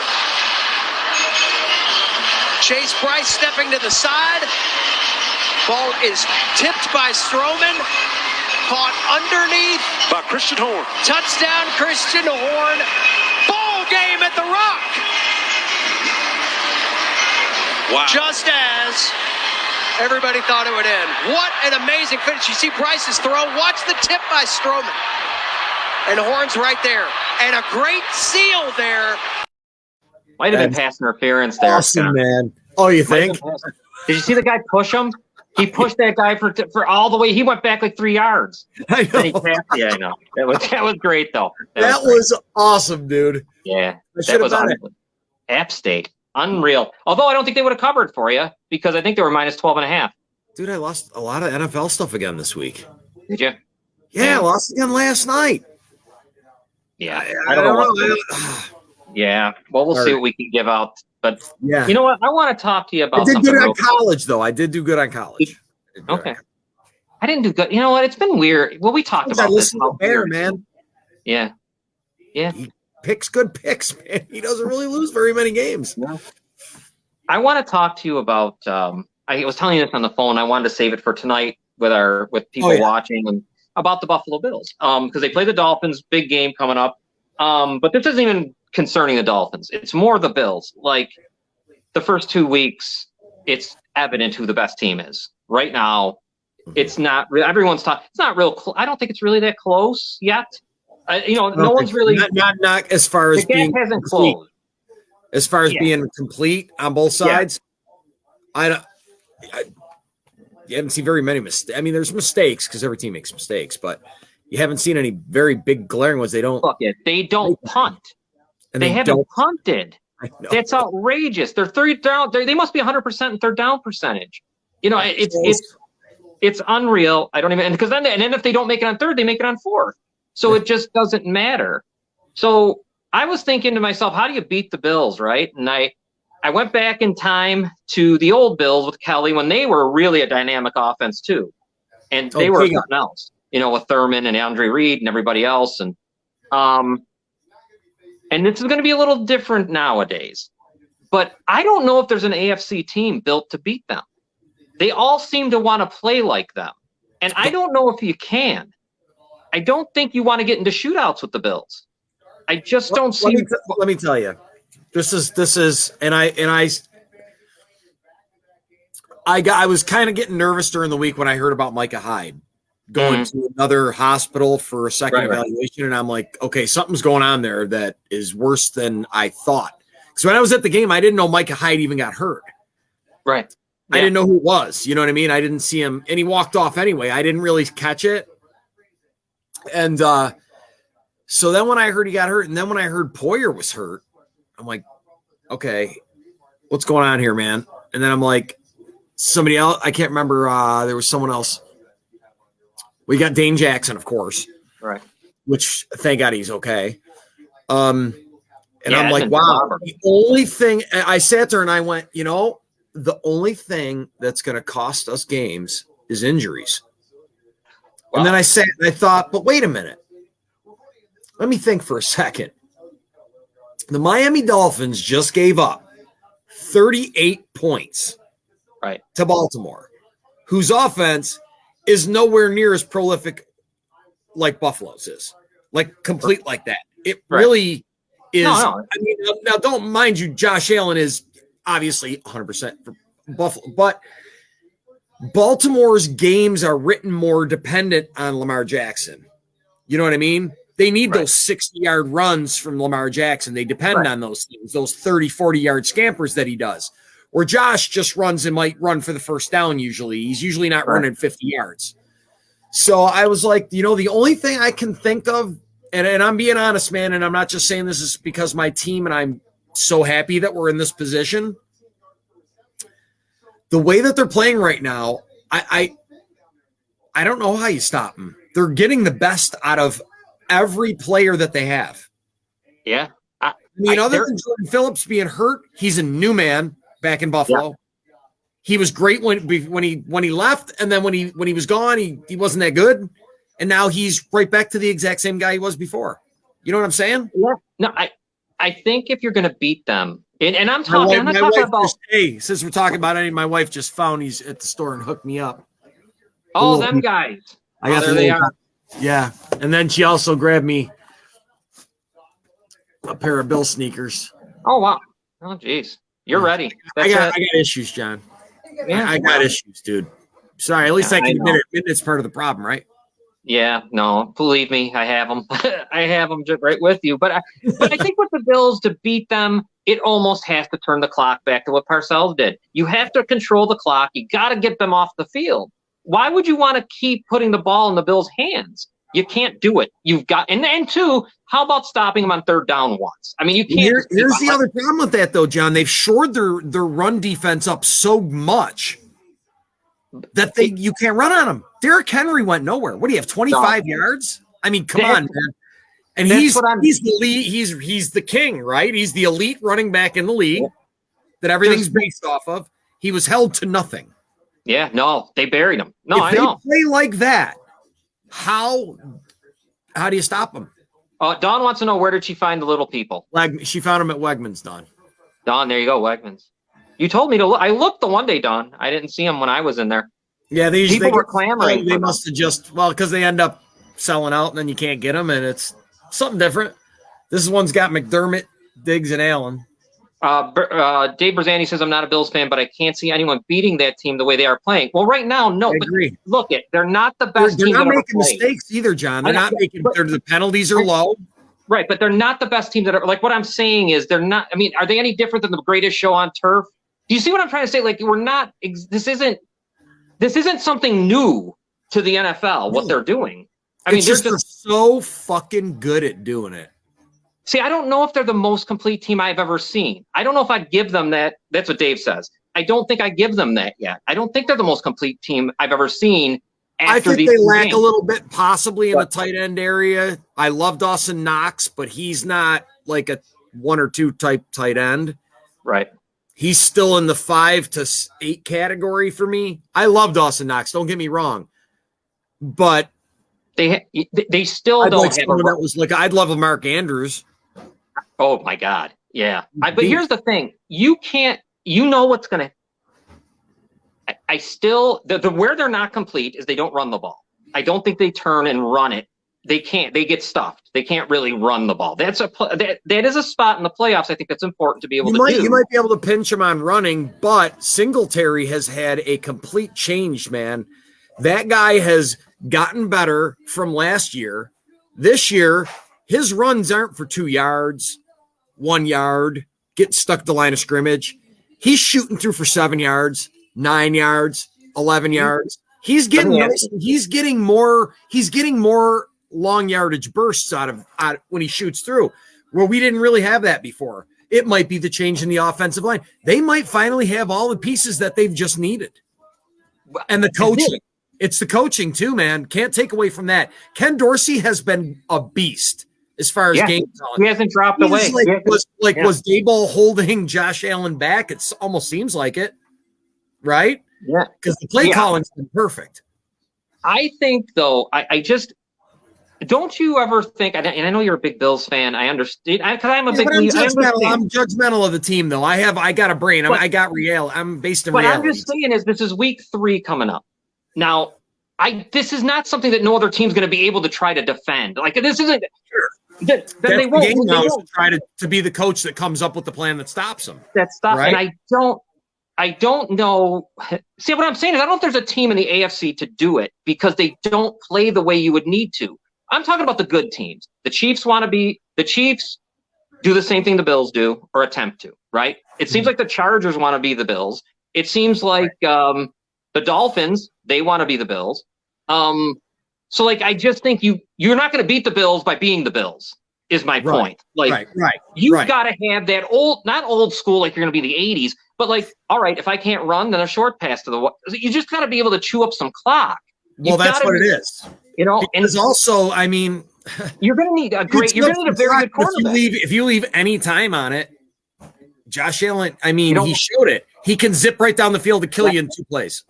Chase Bryce stepping to the side. Ball is tipped by Stroman. Caught underneath. By Christian Horn. Touchdown, Christian Horn. Ball game at the Rock. Wow. Just as everybody thought it would end. What an amazing finish. You see Bryce's throw. Watch the tip by Stroman. And Horn's right there. And a great seal there. Might have been pass interference there. Awesome, man. Oh, you think? Did you see the guy push him? He pushed that guy for all the way. He went back like 3 yards. I Then he know. passed. Yeah, I know. That was great though. That was awesome, dude. yeah. I That should have was done it. unreal. App State, unreal. Although I don't think they would have covered for you because I think they were minus 12.5. Dude, I lost a lot of NFL stuff again this week. Did you? Yeah, I lost again last night. Yeah. I don't know. Yeah. Well, we'll see what we can give out. But Yeah. you know what? I want to talk to you I about did something. good on real quick. college, though. I did do good on college. Okay. I didn't do good. You know what? It's been weird. Well, we talked I about this. listen to how Bear, weird- man. Yeah. Yeah. He picks good picks, man. He doesn't really lose very many games. I want to talk to you about. I was telling you this on the phone. I wanted to save it for tonight with people watching and about the Buffalo Bills because they play the Dolphins. Big game coming up. But this isn't even concerning the Dolphins. It's more the Bills. Like the first 2 weeks, it's evident who the best team is right now. It's not. Everyone's talking. It's not real. I don't think it's really that close yet. No one's really. Not as far The as gap being hasn't complete. closed. As far as being complete on both sides, you haven't seen very many mistakes. I mean, there's mistakes because every team makes mistakes, but you haven't seen any very big glaring ones. They don't. Look, they don't punt. And They haven't punted. I know. That's outrageous. They're third down. They must be 100% in third down percentage. It's unreal. I don't even because then if they don't make it on third, they make it on fourth. So it just doesn't matter. So I was thinking to myself, how do you beat the Bills, right? And I went back in time to the old Bills with Kelly when they were really a dynamic offense too, and they were something else. With Thurman and Andre Reed and everybody else, and this is going to be a little different nowadays. But I don't know if there's an AFC team built to beat them. They all seem to want to play like them. And I don't know if you can. I don't think you want to get into shootouts with the Bills. I just don't see. Let me tell you, this is, and I was kind of getting nervous during the week when I heard about Micah Hyde going to another hospital for a second evaluation, and I'm like, okay, something's going on there that is worse than I thought. Because when I was at the game, I didn't know Micah Hyde even got hurt. Right. I didn't know who it was. You know what I mean? I didn't see him, and he walked off anyway. I didn't really catch it. And so then when I heard he got hurt, and then when I heard Poyer was hurt, I'm like, okay, what's going on here, man? And then I'm like, somebody else, I can't remember. There was someone else. We got Dane Jackson, of course. Right. Which, thank God he's okay. And I'm like, wow. The only thing, I sat there and I went, the only thing that's going to cost us games is injuries. Wow. And then I sat and I thought, but wait a minute. Let me think for a second. The Miami Dolphins just gave up 38 points to Baltimore, whose offense is nowhere near as prolific like Buffalo's is, like complete like that. It really is. No. I mean, now don't mind you, Josh Allen is obviously 100% for Buffalo, but Baltimore's games are written more dependent on Lamar Jackson. You know what I mean? They need those 60-yard runs from Lamar Jackson. They depend on those things, those 30, 40-yard scampers that he does. Where Josh just runs and might run for the first down usually. He's usually not running 50 yards. So I was like, the only thing I can think of, and I'm being honest, man, and I'm not just saying this is because my team and I'm so happy that we're in this position. The way that they're playing right now, I don't know how you stop them. They're getting the best out of every player that they have. Yeah. I mean, other than Jordan Phillips being hurt, he's a new man back in Buffalo. Yeah. He was great when he left, and then when he was gone, he wasn't that good. And now he's right back to the exact same guy he was before. You know what I'm saying? Yeah. No, I think if you're going to beat them, and I'm My talking, wife, I'm not my talking wife about. just, hey, since we're talking about any, my wife just found he's at the store and hooked me up. Oh, little them people. guys. I got there the they little- are. Yeah, and then she also grabbed me a pair of Bill sneakers. Oh wow. Oh geez. You're ready. I That's got it. issues, John. Yeah. I got issues, dude. Sorry, at least Yeah, I can I admit know. it. Admit it's part of the problem, right? Yeah, no, believe me, I have them. I have them just right with you. But I think with the Bills, to beat them, it almost has to turn the clock back to what Parcells did. You have to control the clock. You got to get them off the field. Why would you want to keep putting the ball in the Bills' hands? You can't do it. You've got, and two, how about stopping them on third down once? I mean, you can't. Here's the other problem with that, though, John. They've shored their run defense up so much that you can't run on them. Derrick Henry went nowhere. What do you have? 25 yards? I mean, come on, man. And he's the lead. He's the king, right? He's the elite running back in the league that everything's based off of. He was held to nothing. Yeah, no, they buried him. No, I know. If they play like that, how do you stop them? Dawn wants to know, where did she find the little people? She found them at Wegmans, Dawn. Dawn, there you go, Wegmans. You told me to look. I looked the one day, Dawn. I didn't see them when I was in there. Yeah, people were clamoring. They must have just, because they end up selling out and then you can't get them, and it's something different. This one's got McDermott, Diggs, and Allen. Dave Berzani says, I'm not a Bills fan, but I can't see anyone beating that team the way they are playing. Well, right now, no. I agree. Look, they're not the best They're team. not that making mistakes either, John. They're not making. The penalties are low. Right, but they're not the best team that are. Like, what I'm saying is, they're not. I mean, are they any different than the greatest show on turf? Do you see what I'm trying to say? Like, we're not. This isn't something new to the NFL. What they're doing. I mean, they're so fucking good at doing it. See, I don't know if they're the most complete team I've ever seen. I don't know if I'd give them that. That's what Dave says. I don't think I give them that yet. I don't think they're the most complete team I've ever seen. I think they lack a little bit, possibly in the tight end area. I love Dawson Knox, but he's not like a 1 or 2 type tight end. Right. He's still in the 5 to 8 category for me. I love Dawson Knox. Don't get me wrong, but they still don't have someone that was like, I'd love a Mark Andrews. Oh my God. Yeah. But here's the thing. You can't, what's going to, I still, where they're not complete is they don't run the ball. I don't think they turn and run it. They can't, they get stuffed. They can't really run the ball. That is a spot in the playoffs. I think that's important to be able to do. You might be able to pinch him on running, but Singletary has had a complete change, man. That guy has gotten better from last year. This year, his runs aren't for 2 yards, 1 yard, getting stuck at the line of scrimmage. He's shooting through for 7 yards, 9 yards, 11 yards. He's getting more long yardage bursts out of when he shoots through, where we didn't really have that before. It might be the change in the offensive line. They might finally have all the pieces that they've just needed. And the coaching. It's the coaching too, man. Can't take away from that. Ken Dorsey has been a beast as far as game talent. He hasn't dropped away. Was Daboll holding Josh Allen back? It almost seems like it, right? Yeah. Because the play calling's been perfect. I think, though, I just don't you ever think, and I know you're a big Bills fan. I understand because I'm a big. I'm judgmental of the team, though. I got a brain. I got real. I'm based in reality. What I'm just saying is, this is week 3 coming up. Now, this is not something that no other team's going to be able to try to defend. Like, this isn't. Sure. They won't. The game now is to try to be the coach that comes up with the plan that stops them. That stops, right? And I don't know. See, what I'm saying is, I don't know if there's a team in the AFC to do it because they don't play the way you would need to. I'm talking about the good teams. The Chiefs do the same thing the Bills do or attempt to, right? It seems like the Chargers want to be the Bills. It seems like the Dolphins, they want to be the Bills. So like, I just think you're not going to beat the Bills by being the Bills is my point. Like, you've got to have that not old school, like you're going to be the 80s, but like, all right, if I can't run, then a short pass to you just got to be able to chew up some clock. Well, that's what it is. And it's also, I mean, you're going to need a very good quarterback. If you leave any time on it, Josh Allen, I mean, he showed it. He can zip right down the field to kill you in 2 plays.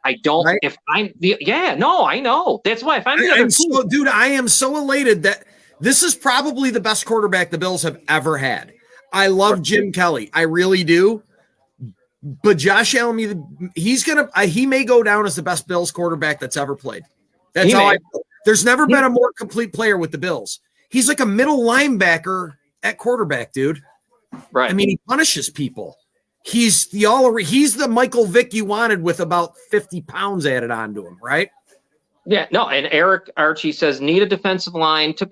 I don't. Right? I know. That's why if I'm the other team, dude, I am so elated that This is probably the best quarterback the Bills have ever had. I love Jim Kelly. I really do. But Josh Allen, he may go down as the best Bills quarterback that's ever played. That's how I feel. There's never been a more complete player with the Bills. He's like a middle linebacker at quarterback, dude. Right. I mean, he punishes people. He's the Michael Vick you wanted with about 50 pounds added onto him, right? Yeah, no, and Eric Archie says need a defensive line to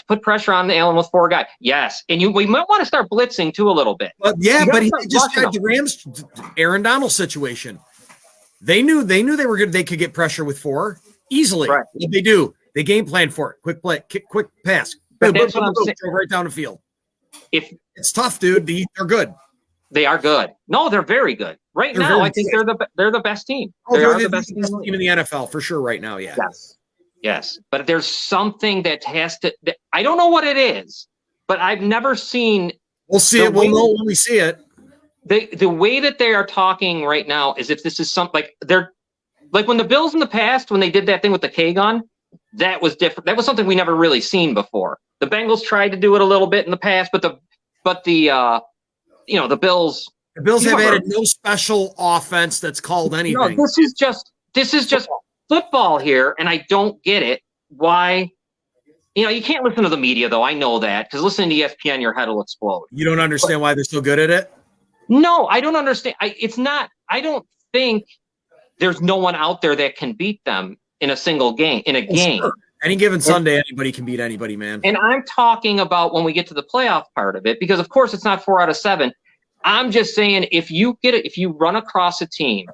put pressure on Allen with 4 guys. Yes, and we might want to start blitzing too a little bit. But he just got the Rams Aaron Donald situation. They knew they were good. They could get pressure with 4 easily. Right. What they do, they game plan for it. Quick play, quick pass. But that's what I'm saying. Right down the field. If it's tough, dude, they're good. They are good. No, they're very good. Right now, I think they're the best team. They're the best team in the NFL for sure right now, yeah. Yes. But there's something that I don't know what it is, but I've never seen. We'll see it. We'll know when we see it. The way that they are talking right now is if this is something like when the Bills in the past, when they did that thing with the K-gun, that was different. That was something we never really seen before. The Bengals tried to do it a little bit in the past, but the Bills. The Bills have added no special offense that's called anything. No, this is just football here, and I don't get it. Why? You can't listen to the media, though. I know that, because listening to ESPN, your head will explode. You don't understand why they're so good at it? No, I don't understand. I don't think there's no one out there that can beat them in a single game, game. Sure. Any given Sunday, anybody can beat anybody, man. And I'm talking about when we get to the playoff part of it, because, of course, it's not 4 out of 7. I'm just saying if you run across a team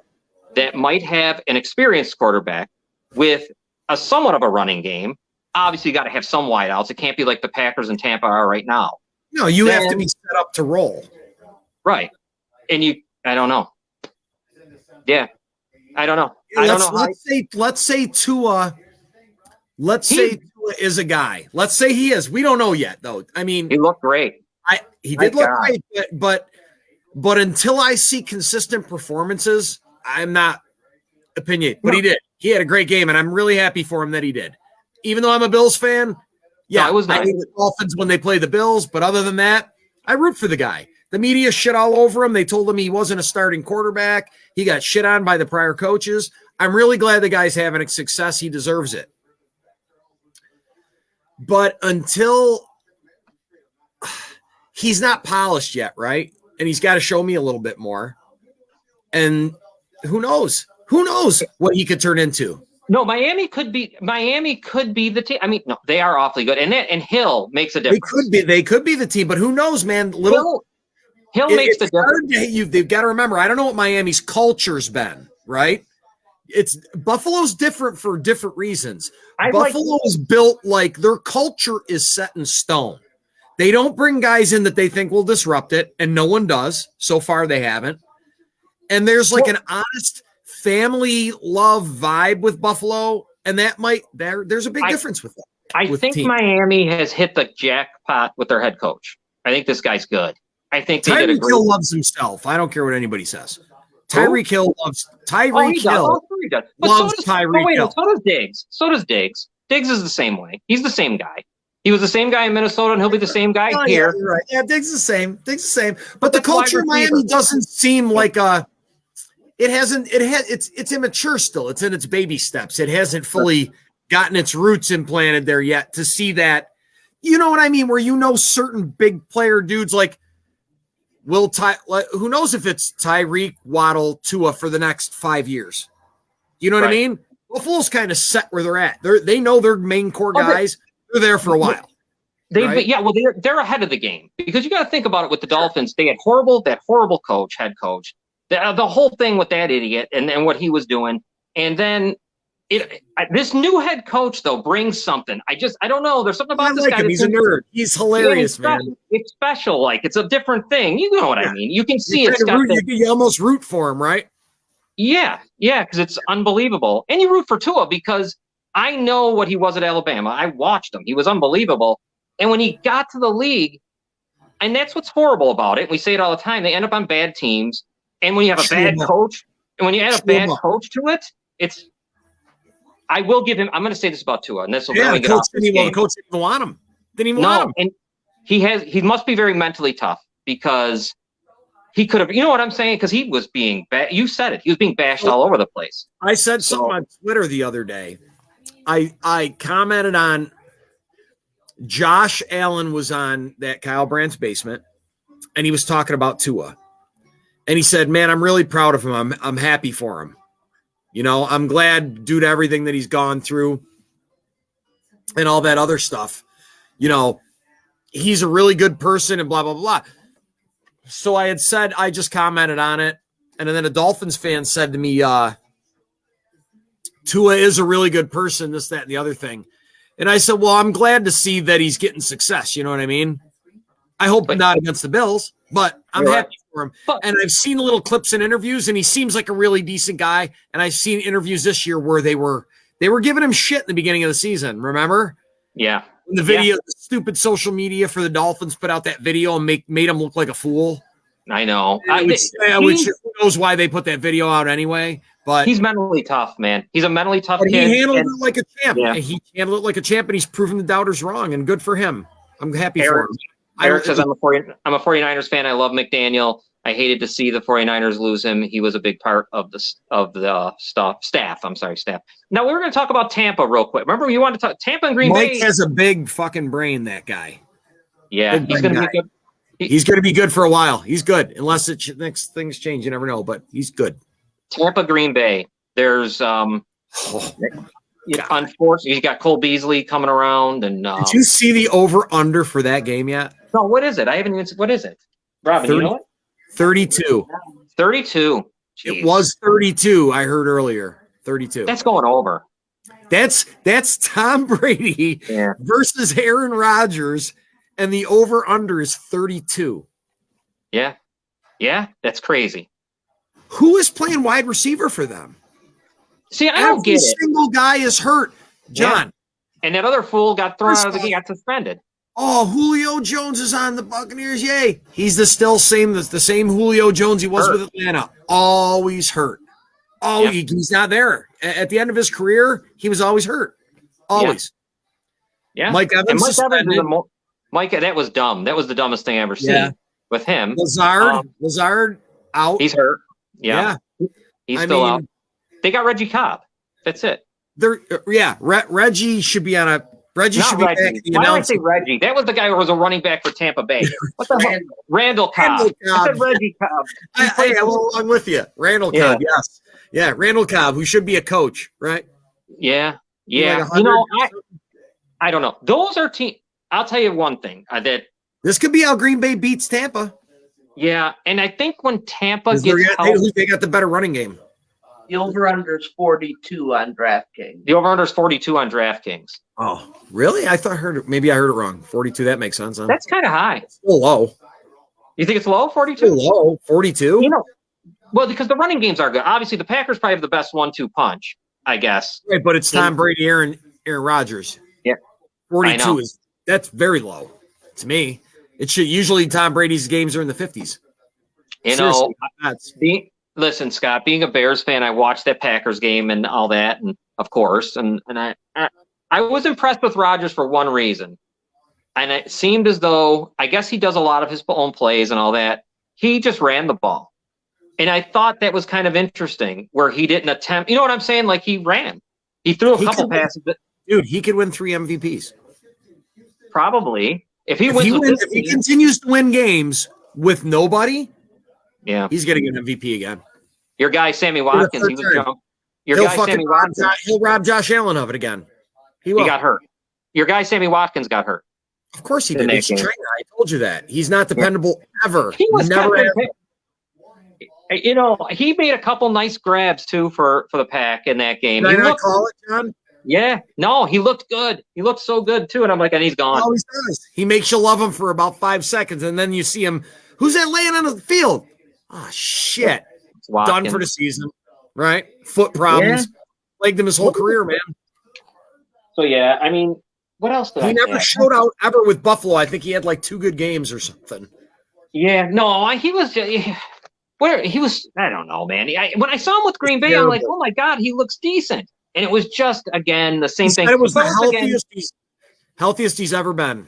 that might have an experienced quarterback with a somewhat of a running game, obviously you got to have some wideouts. It can't be like the Packers and Tampa are right now. No, you have to be set up to roll. Right. And I don't know. Yeah. I don't know. Let's say Tua is a guy. Let's say he is. We don't know yet, though. I mean, he looked great. He did look great, but until I see consistent performances, I'm not opinionated. But he did. He had a great game, and I'm really happy for him that he did. Even though I'm a Bills fan, I hate the Dolphins when they play the Bills, but other than that, I root for the guy. The media shit all over him. They told him he wasn't a starting quarterback. He got shit on by the prior coaches. I'm really glad the guy's having a success. He deserves it. But until he's not polished yet, right? And he's got to show me a little bit more. And who knows? Who knows what he could turn into? No, Miami could be the team. I mean, no, they are awfully good. And Hill makes a difference. They could be the team, but who knows, man? Hill makes the difference. They've got to remember, I don't know what Miami's culture's been, right? Buffalo's different for different reasons. Buffalo is built like their culture is set in stone. They don't bring guys in that they think will disrupt it, and no one does. So far, they haven't. And there's an honest family love vibe with Buffalo, and there's a big difference with that. I think Miami has hit the jackpot with their head coach. I think this guy's good. I think Tyreek Hill loves himself. I don't care what anybody says. Tyreek Hill loves Tyreek Hill. Loves Tyreek Hill. So does Diggs. Diggs is the same way. He's the same guy. He was the same guy in Minnesota, and he'll be the same guy here. Yeah, right. Yeah, Diggs is the same. But the culture in Miami doesn't seem like it's immature still. It's in its baby steps. It hasn't fully gotten its roots implanted there yet to see that. You know what I mean? Where certain big player dudes like who knows if it's Tyreek, Waddle, Tua for the next 5 years. You know what I mean? Buffalo's kind of set where they're at. They know their main core guys. They're there for a while. They're ahead of the game because you got to think about it with the Dolphins. They had that horrible head coach, the whole thing with that idiot and what he was doing. And then this new head coach though brings something. I don't know. There's something about this guy. He's a nerd. He's hilarious, man. It's special. It's a different thing. You know what I mean? You can see you almost root for him, right? Yeah, because it's unbelievable. And you root for Tua because I know what he was at Alabama. I watched him. He was unbelievable. And when he got to the league, and that's what's horrible about it, we say it all the time, they end up on bad teams. And when you have a bad coach, and when you add a bad coach to it, I will give him, I'm going to say this about Tua, and this will the coach didn't want him. Didn't even want No, him. and he must be very mentally tough because he could have, you know what I'm saying? Because he was being, you said it, he was being bashed all over the place. I said something on Twitter the other day. I commented on Josh Allen was on that Kyle Brandt's Basement, and he was talking about Tua. And he said, man, I'm really proud of him. I'm happy for him. You know, I'm glad due to everything that he's gone through and all that other stuff. You know, he's a really good person and blah, blah, blah. So I had said, I just commented on it. And then a Dolphins fan said to me, Tua is a really good person, this, that, and the other thing. And I said, well, I'm glad to see that he's getting success. You know what I mean? I hope not against the Bills, but I'm happy for him. And I've seen little clips and interviews, and he seems like a really decent guy. And I've seen interviews this year where they were giving him shit in the beginning of the season. Remember? Yeah. In the video, the stupid social media for the Dolphins put out that video and made him look like a fool. I know. Which who knows why they put that video out anyway? But he's mentally tough, man. He's a mentally tough but kid. He handled it like a champ. Yeah. He handled it like a champ, and he's proven the doubters wrong. And good for him. I'm happy for him. Eric says, I'm a 49ers fan. I love McDaniel. I hated to see the 49ers lose him. He was a big part of the staff. I'm sorry, staff. Now, we were going to talk about Tampa real quick. Remember, you wanted to talk Tampa and Green Bay? Mike has a big fucking brain, that guy. Yeah, he's going to be good. He's going to be good for a while. He's good. Unless next things change. You never know, but he's good. Tampa, Green Bay. There's unfortunately, you got Cole Beasley coming around. And did you see the over-under for that game yet? No, what is it? I haven't even. What is it? Robin, 30, you know it? 32. 32. Jeez. It was 32. I heard earlier. 32. That's going over. That's Tom Brady versus Aaron Rodgers, and the over-under is 32. Yeah, that's crazy. Who is playing wide receiver for them? See, I don't get it. Every single guy is hurt, John. Yeah. And that other fool got thrown out of the game, got suspended. Oh, Julio Jones is on the Buccaneers. Yay. He's the same Julio Jones he was with Atlanta. Always hurt. He's not there. At the end of his career, he was always hurt. Always. Yeah. Mike Evans suspended. Mike, that was dumb. That was the dumbest thing I ever seen with him. Lazard out. He's hurt. Yeah. He's still out. They got Reggie Cobb. That's it. Reggie should be on a Reggie Not should be Reggie. back in the Why did I announcement. say Reggie? That was the guy who was a running back for Tampa Bay. What the hell? Randall Cobb. I said Reggie Cobb. I'm with you. Randall Cobb, yes. Yeah, Randall Cobb, who should be a coach, right? Yeah. Like I don't know. Those are teams. I'll tell you one thing. That this could be how Green Bay beats Tampa. Yeah, and I think when Tampa gets they got the better running game. The over-under is 42 on DraftKings. The over-under is 42 on DraftKings. Oh, really? I heard it wrong. 42, that makes sense. Huh? That's kind of high. It's a little low. You think it's low, 42? Low, 42? Well, because the running games are good. Obviously, the Packers probably have the best 1-2 punch, I guess. Right, but it's Tom Brady, Aaron Rodgers. Yeah. 42 that's very low to me. It should usually Tom Brady's games are in the 50s. Listen, Scott, being a Bears fan, I watched that Packers game and all that, and of course, and I was impressed with Rodgers for one reason. And it seemed as though, I guess he does a lot of his own plays and all that. He just ran the ball. And I thought that was kind of interesting where he didn't attempt, you know what I'm saying? Like he ran. He threw a couple passes. Dude, he could win 3 MVPs. Probably. If he continues to win games with nobody, he's getting an MVP again. Your guy Sammy Watkins, he was jump. He'll rob Josh Allen of it again. He got hurt. Your guy Sammy Watkins got hurt. Of course he did. He's a trainer. I told you that. He's not dependable ever. He was he made a couple nice grabs too for the Pack in that game. Did I not call it, John? Yeah. No, he looked good. He looked so good too. And I'm like, and he's gone. He always does. He makes you love him for about 5 seconds, and then you see him. Who's that laying on the field? Oh shit! Done for the season, right? Foot problems, plagued him his whole career, man. So I mean, what else did he never showed out ever with Buffalo? I think he had like 2 good games or something. Yeah, no, he was just where he was. I don't know, man. When I saw him with Green Bay, I'm like, oh my god, he looks decent. And it was just again the same thing. It was the healthiest he's ever been.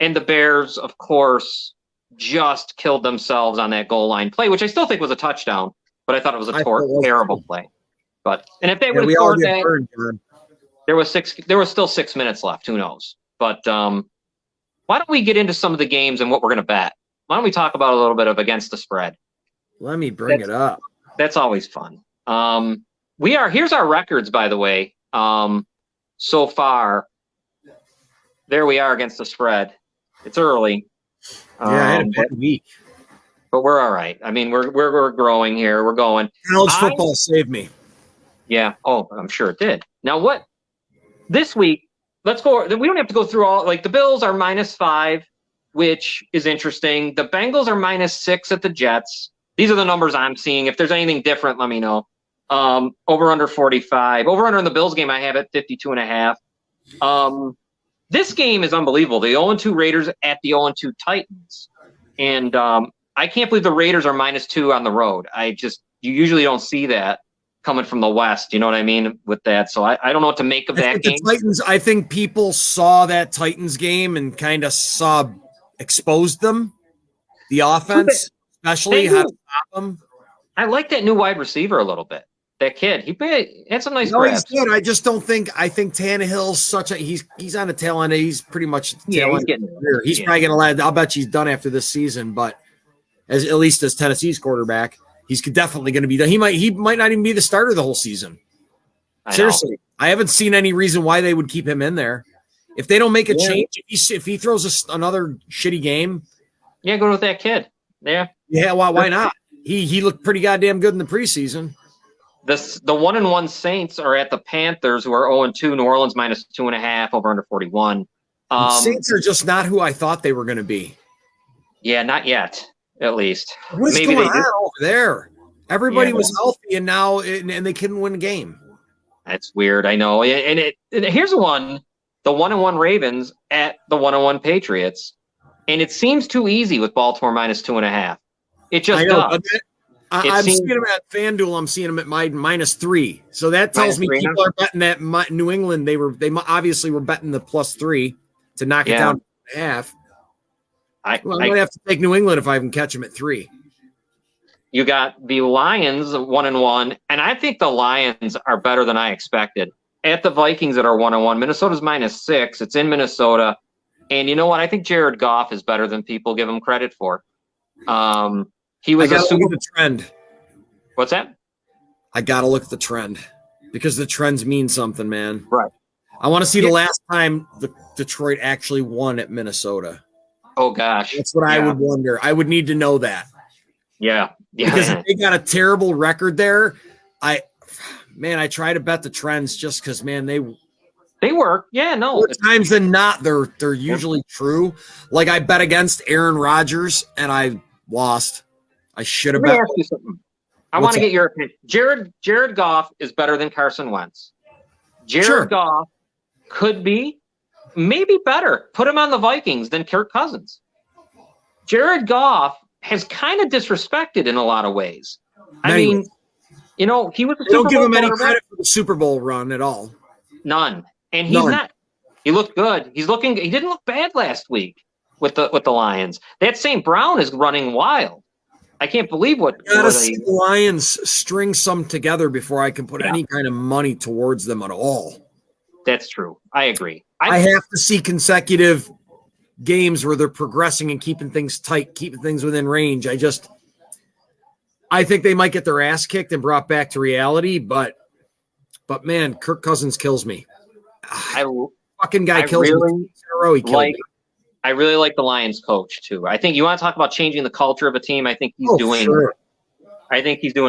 And the Bears, of course, just killed themselves on that goal line play, which I still think was a touchdown, but I thought it was a terrible play. And if they would have scored that, there was still 6 minutes left. Who knows? But why don't we get into some of the games and what we're going to bet? Why don't we talk about a little bit of against the spread? Let me bring it up. That's always fun. Here's our records, by the way. So far, there we are against the spread. It's early. I had a bad week. But we're all right. I mean, we're growing here. We're going. College football saved me. Yeah. Oh, I'm sure it did. Now this week, let's go. We don't have to go through all, like the Bills are -5, which is interesting. The Bengals are -6 at the Jets. These are the numbers I'm seeing. If there's anything different, let me know. Over under 45. Over under in the Bills game, I have it 52.5. This game is unbelievable. The 0-2 Raiders at the 0-2 Titans. And I can't believe the Raiders are -2 on the road. You usually don't see that coming from the West. You know what I mean with that? So I don't know what to make of that game. The Titans, I think people saw that Titans game and kind of exposed them. The offense, especially how to stop them. I like that new wide receiver a little bit. That kid, he had some nice He's grabs. good. I just don't think. I think Tannehill's he's on the tail end. He's pretty much tail end. He's probably gonna land. I'll bet he's done after this season. But at least as Tennessee's quarterback, he's definitely going to be done. He might not even be the starter the whole season. Seriously, I haven't seen any reason why they would keep him in there. If they don't make a change, if he throws another shitty game, go with that kid. Yeah. Why not? He looked pretty goddamn good in the preseason. The 1-1 Saints are at the Panthers, who are 0-2. New Orleans -2.5, over under 41. Saints are just not who I thought they were going to be. Yeah, not yet, at least. What's going on over there? Everybody was healthy, and now and they couldn't win a game. That's weird. I know. And here's one: the 1-1 Ravens at the 1-1 Patriots, and it seems too easy with Baltimore -2.5. It just does. I'm seeing them at FanDuel. I'm seeing them at -3. So that tells me people are betting that New England. They obviously were betting the +3 to knock it down to half. I'm going to have to take New England if I can catch them at 3. You got the Lions 1-1, and I think the Lions are better than I expected. At the Vikings that are 1-1, Minnesota's -6. It's in Minnesota, and you know what? I think Jared Goff is better than people give him credit for. He was look at the trend. What's that? I got to look at the trend because the trends mean something, man. Right. I want to see the last time the Detroit actually won at Minnesota. Oh, gosh. That's what I would wonder. I would need to know that. Yeah. Because if they got a terrible record there, I try to bet the trends just because, man, they work. Yeah, no. More times than not, they're usually true. Like I bet against Aaron Rodgers and I lost. I should have bet. Let me ask you something. I want to get your opinion. Jared Goff is better than Carson Wentz. Jared Goff could be maybe better. Put him on the Vikings than Kirk Cousins. Jared Goff has kind of disrespected in a lot of ways. I mean, he was a Super Bowl. Don't give him any credit for the Super Bowl run at all. None. And he's not. He looked good. He didn't look bad last week with the Lions. That St. Brown is running wild. I can't believe what. Gotta see the Lions string some together before I can put any kind of money towards them at all. That's true. I agree. I have to see consecutive games where they're progressing and keeping things tight, keeping things within range. I think they might get their ass kicked and brought back to reality, but man, Kirk Cousins kills me. Fucking guy kills me. In a row, he killed me. I really like the Lions coach too. I think you want to talk about changing the culture of a team. I think he's doing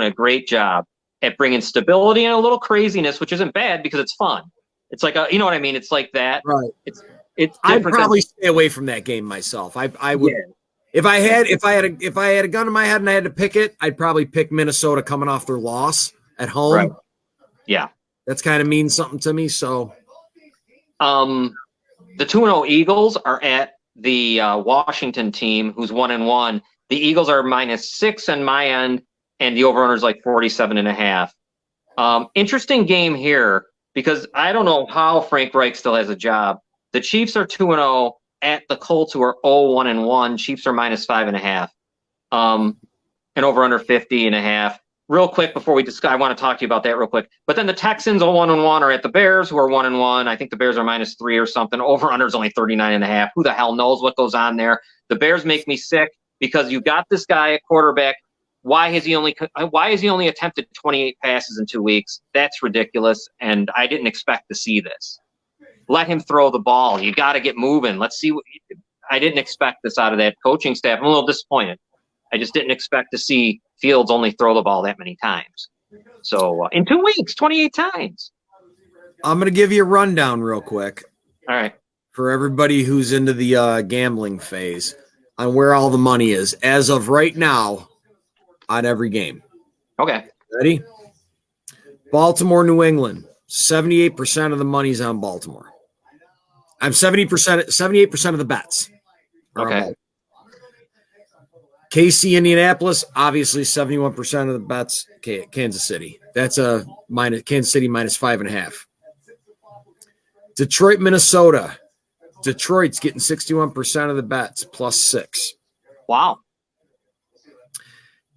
a great job at bringing stability and a little craziness, which isn't bad because it's fun. It's like you know what I mean? It's like that. Right. It's I'd probably stay away from that game myself. I would if I had a gun in my head and I had to pick it, I'd probably pick Minnesota coming off their loss at home. Right. Yeah. That's kind of means something to me. So the 2-0 Eagles are at the Washington team, who's 1-1. The Eagles are -6 on my end, and the over-under is like 47.5. Interesting game here because I don't know how Frank Reich still has a job. The Chiefs are 2-0. at the Colts, who are 0-1-1. Chiefs are -5.5. And over under 50.5. Real quick before we discuss, I want to talk to you about that real quick. But then the Texans 0-1-1 are at the Bears, who are 1-1. I think the Bears are -3 or something. Over under is only 39.5. Who the hell knows what goes on there? The Bears make me sick because you got this guy at quarterback. Why has he only attempted 28 passes in 2 weeks? That's ridiculous, and I didn't expect to see this. Let him throw the ball. You got to get moving. Let's see. I didn't expect this out of that coaching staff. I'm a little disappointed. I just didn't expect to see Fields only throw the ball that many times. So in 2 weeks, 28 times. I'm going to give you a rundown real quick. All right. For everybody who's into the gambling phase on where all the money is as of right now on every game. Okay. Ready? Baltimore, New England. 78% of the money's on Baltimore. I'm 78% of the bets. Okay. KC, Indianapolis, obviously 71% of the bets. Kansas City. That's a Kansas City -5.5. Detroit, Minnesota. Detroit's getting 61% of the bets, +6. Wow.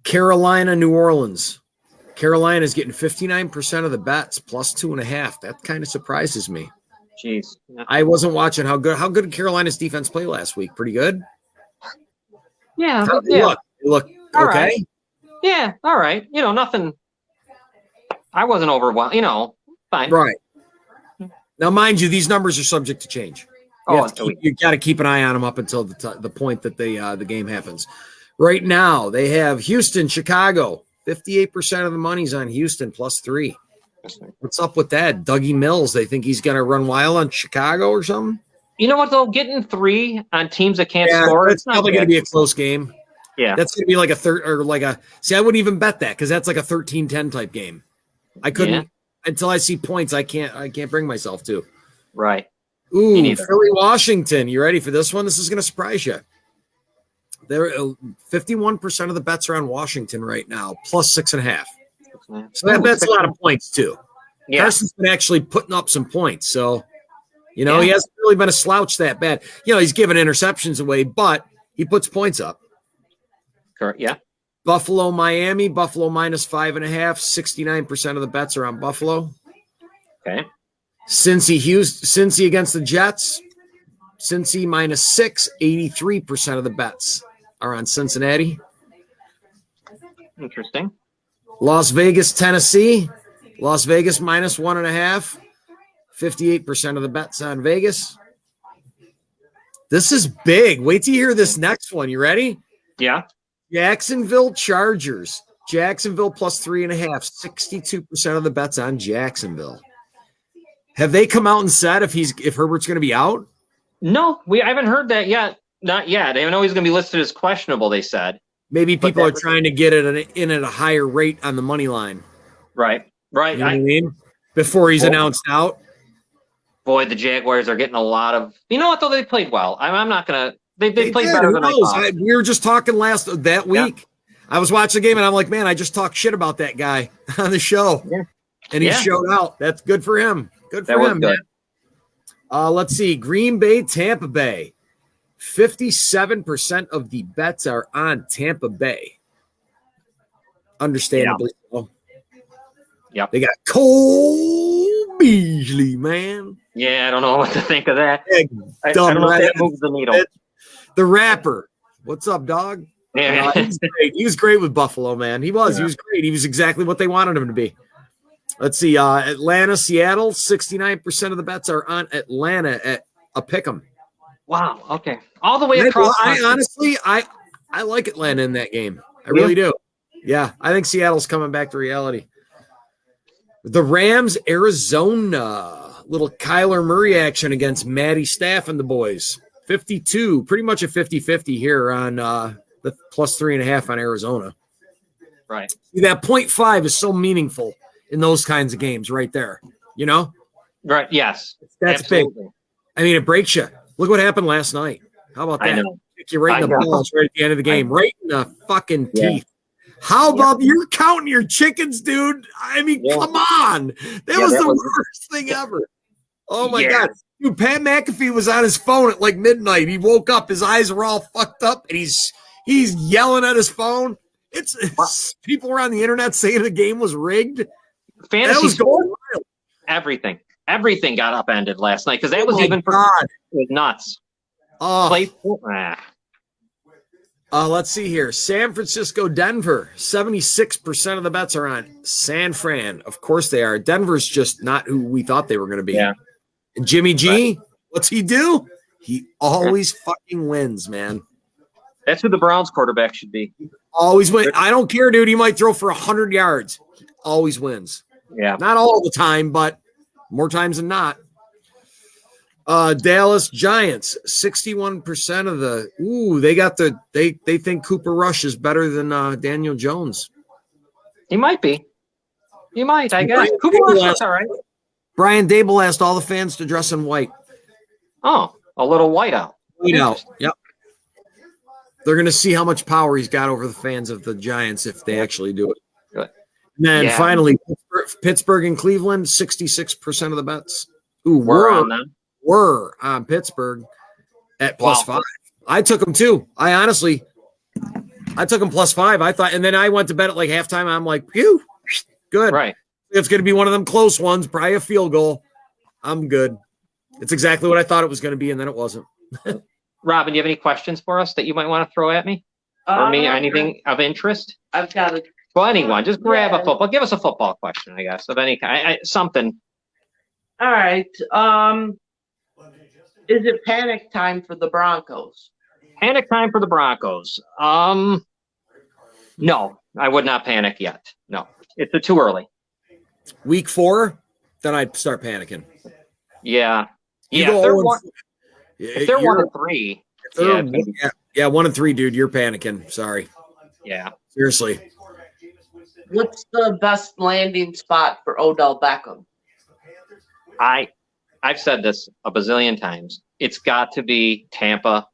Carolina, New Orleans. Carolina's getting 59% of the bets, +2.5. That kind of surprises me. Jeez. Yeah. I wasn't watching how good did Carolina's defense play last week? Pretty good. Yeah. How'd they look All okay. right. Yeah. All right. Nothing. I wasn't overwhelmed. Fine. Right. Now, mind you, these numbers are subject to change. You got to keep an eye on them up until the point that the game happens. Right now, they have Houston, Chicago. 58% of the money's on Houston, +3. What's up with that? Dougie Mills, they think he's going to run wild on Chicago or something? You know what, though? Getting 3 on teams that can't score. It's probably going to be a close game. Yeah. That's going to be like a third or like a – see, I wouldn't even bet that because that's like a 13-10 type game. I couldn't until I see points. I can't bring myself to. Right. Ooh, Philly, Washington. You ready for this one? This is going to surprise you. There, 51% of the bets are on Washington right now, +6.5. So that's a lot of points too. Yeah. Carson's been actually putting up some points, so he hasn't really been a slouch that bad. He's giving interceptions away, but he puts points up. Correct. Yeah. Buffalo, Miami. Buffalo -5.5. 69% of the bets are on Buffalo. Okay. Cincy against the Jets. Cincy -6. 83% of the bets are on Cincinnati. Interesting. Las Vegas, Tennessee. Las Vegas -1.5. 58% of the bets on Vegas. This is big. Wait till you hear this next one. You ready? Yeah. Jacksonville Chargers. Jacksonville +3.5. 62% of the bets on Jacksonville. Have they come out and said if Herbert's going to be out? No, I haven't heard that yet. Not yet. I know he's going to be listed as questionable, they said. Maybe people are trying to get it in at a higher rate on the money line. Right. You know what I mean? Before he's announced out. Boy, the Jaguars are getting a lot of. You know what, though? They played well. I'm not going to. They played better than I thought. We were just talking that week. Yeah. I was watching the game, and I'm like, man, I just talked shit about that guy on the show. Yeah. And he showed out. That's good for him. Good for him, man. Let's see. Green Bay, Tampa Bay. 57% of the bets are on Tampa Bay. Understandably so. Yep. They got Cole Beasley, man. Yeah, I don't know what to think of that. I don't know if that moves the needle. The rapper. What's up, dog? Yeah. He's great. He was great with Buffalo, man. He was. Yeah. He was great. He was exactly what they wanted him to be. Let's see. Atlanta, Seattle. 69% of the bets are on Atlanta at a pick'em. Wow. Okay. All the way across. I like Atlanta in that game. I really do. Yeah. I think Seattle's coming back to reality. The Rams, Arizona. Little Kyler Murray action against Matty Staff and the boys. 52. Pretty much a 50-50 here on the +3.5 on Arizona. Right. See, that 0.5 is so meaningful in those kinds of games right there. You know? Right. Yes. That's absolutely big. I mean, it breaks you. Look what happened last night. How about that? I know. Kick you right in the balls right at the end of the game. Right in the fucking teeth. How about you're counting your chickens, dude? I mean, come on. That was the worst thing ever. Oh my Yeah. God. Dude, Pat McAfee was on his phone at like midnight. He woke up, his eyes were all fucked up, and he's yelling at his phone. It's people were on the internet saying the game was rigged. That Fantasy was going sports, wild. everything got upended last night because that was Oh my even for God. it was nuts. Oh, Play, let's see here. San Francisco, Denver. 76% of the bets are on San Fran. Of course they are. Denver's just not who we thought they were going to be. Yeah. And Jimmy G, what's he do? He always fucking wins, man. that's who the Browns quarterback should be. Always win. I don't care, dude. He might throw for 100 yards. He always wins. Yeah. Not all the time, but more times than not. Dallas Giants, 61% of the they got they think Cooper Rush is better than Daniel Jones. He might be. He might, I guess. Brian Cooper Dable Rush asked- is all right. Brian Dable asked all the fans to dress in white. Oh, a little whiteout. White out. Yep. They're going to see how much power he's got over the fans of the Giants if they actually do it. Good. And then Yeah. finally, Pittsburgh and Cleveland, 66% of the bets. We're on them. Were on Pittsburgh at plus Wow. 5. I took them too. I took them plus 5. I thought, and then I went to bed at like halftime. I'm like, phew, good. Right. It's going to be one of them close ones, probably a field goal. I'm good. It's exactly what I thought it was going to be, and then it wasn't. Robin, do you have any questions for us that you might want to throw at me? Or me, anything of interest? I've got it. Well, anyone, just grab Yeah. a football. Give us a football question, I guess, of any kind. Something. All right. Is it panic time for the Broncos? Panic time for the Broncos. No, I would not panic yet. No, it's too early. Week 4, then I'd start panicking. Yeah. You Yeah. go If they're 0 one, if they're you're- 1-3, they're- yeah, it's gonna be- yeah, 1-3, dude. You're panicking. Sorry. yeah. Seriously. What's the best landing spot for Odell Beckham? I've said this a bazillion times. It's got to be Tampa.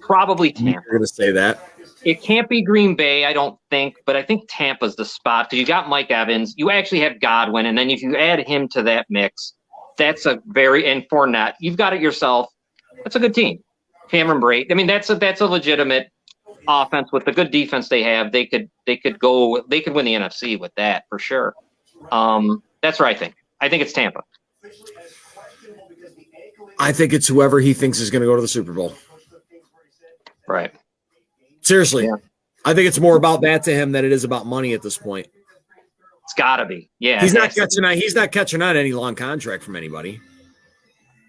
Probably Tampa. You're going to say that. It can't be Green Bay, I don't think, but I think Tampa's the spot because you got Mike Evans, you actually have Godwin, and then if you add him to that mix, that's a and Fournette, you've got it yourself. That's a good team. Cameron Brate. I mean, that's a legitimate offense with the good defense they have. They could win the NFC with that for sure. That's what I think. I think it's Tampa. I think it's whoever he thinks is going to go to the Super Bowl. Right. Seriously. Yeah. I think it's more about that to him than it is about money at this point. It's got to be. Yeah. He's not it has to be. He's not catching on any long contract from anybody.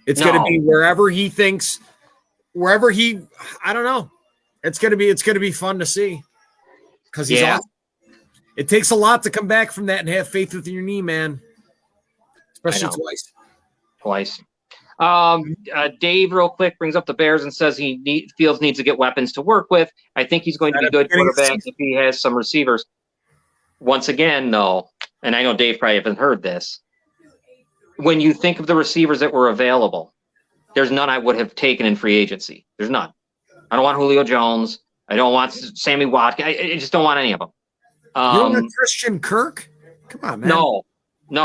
It's No. going to be wherever he thinks, I don't know. It's going to be fun to see because he's Yeah. awesome. It takes a lot to come back from that and have faith with your knee, man. Especially I know. twice. Dave, real quick, brings up the Bears and says Fields needs to get weapons to work with. I think he's going to be good quarterback if he has some receivers. Once again, though, and I know Dave probably hasn't heard this, when you think of the receivers that were available, there's none I would have taken in free agency. There's none. I don't want Julio Jones. I don't want Sammy Watkins. I just don't want any of them. You don't want Christian Kirk? Come on, man. No,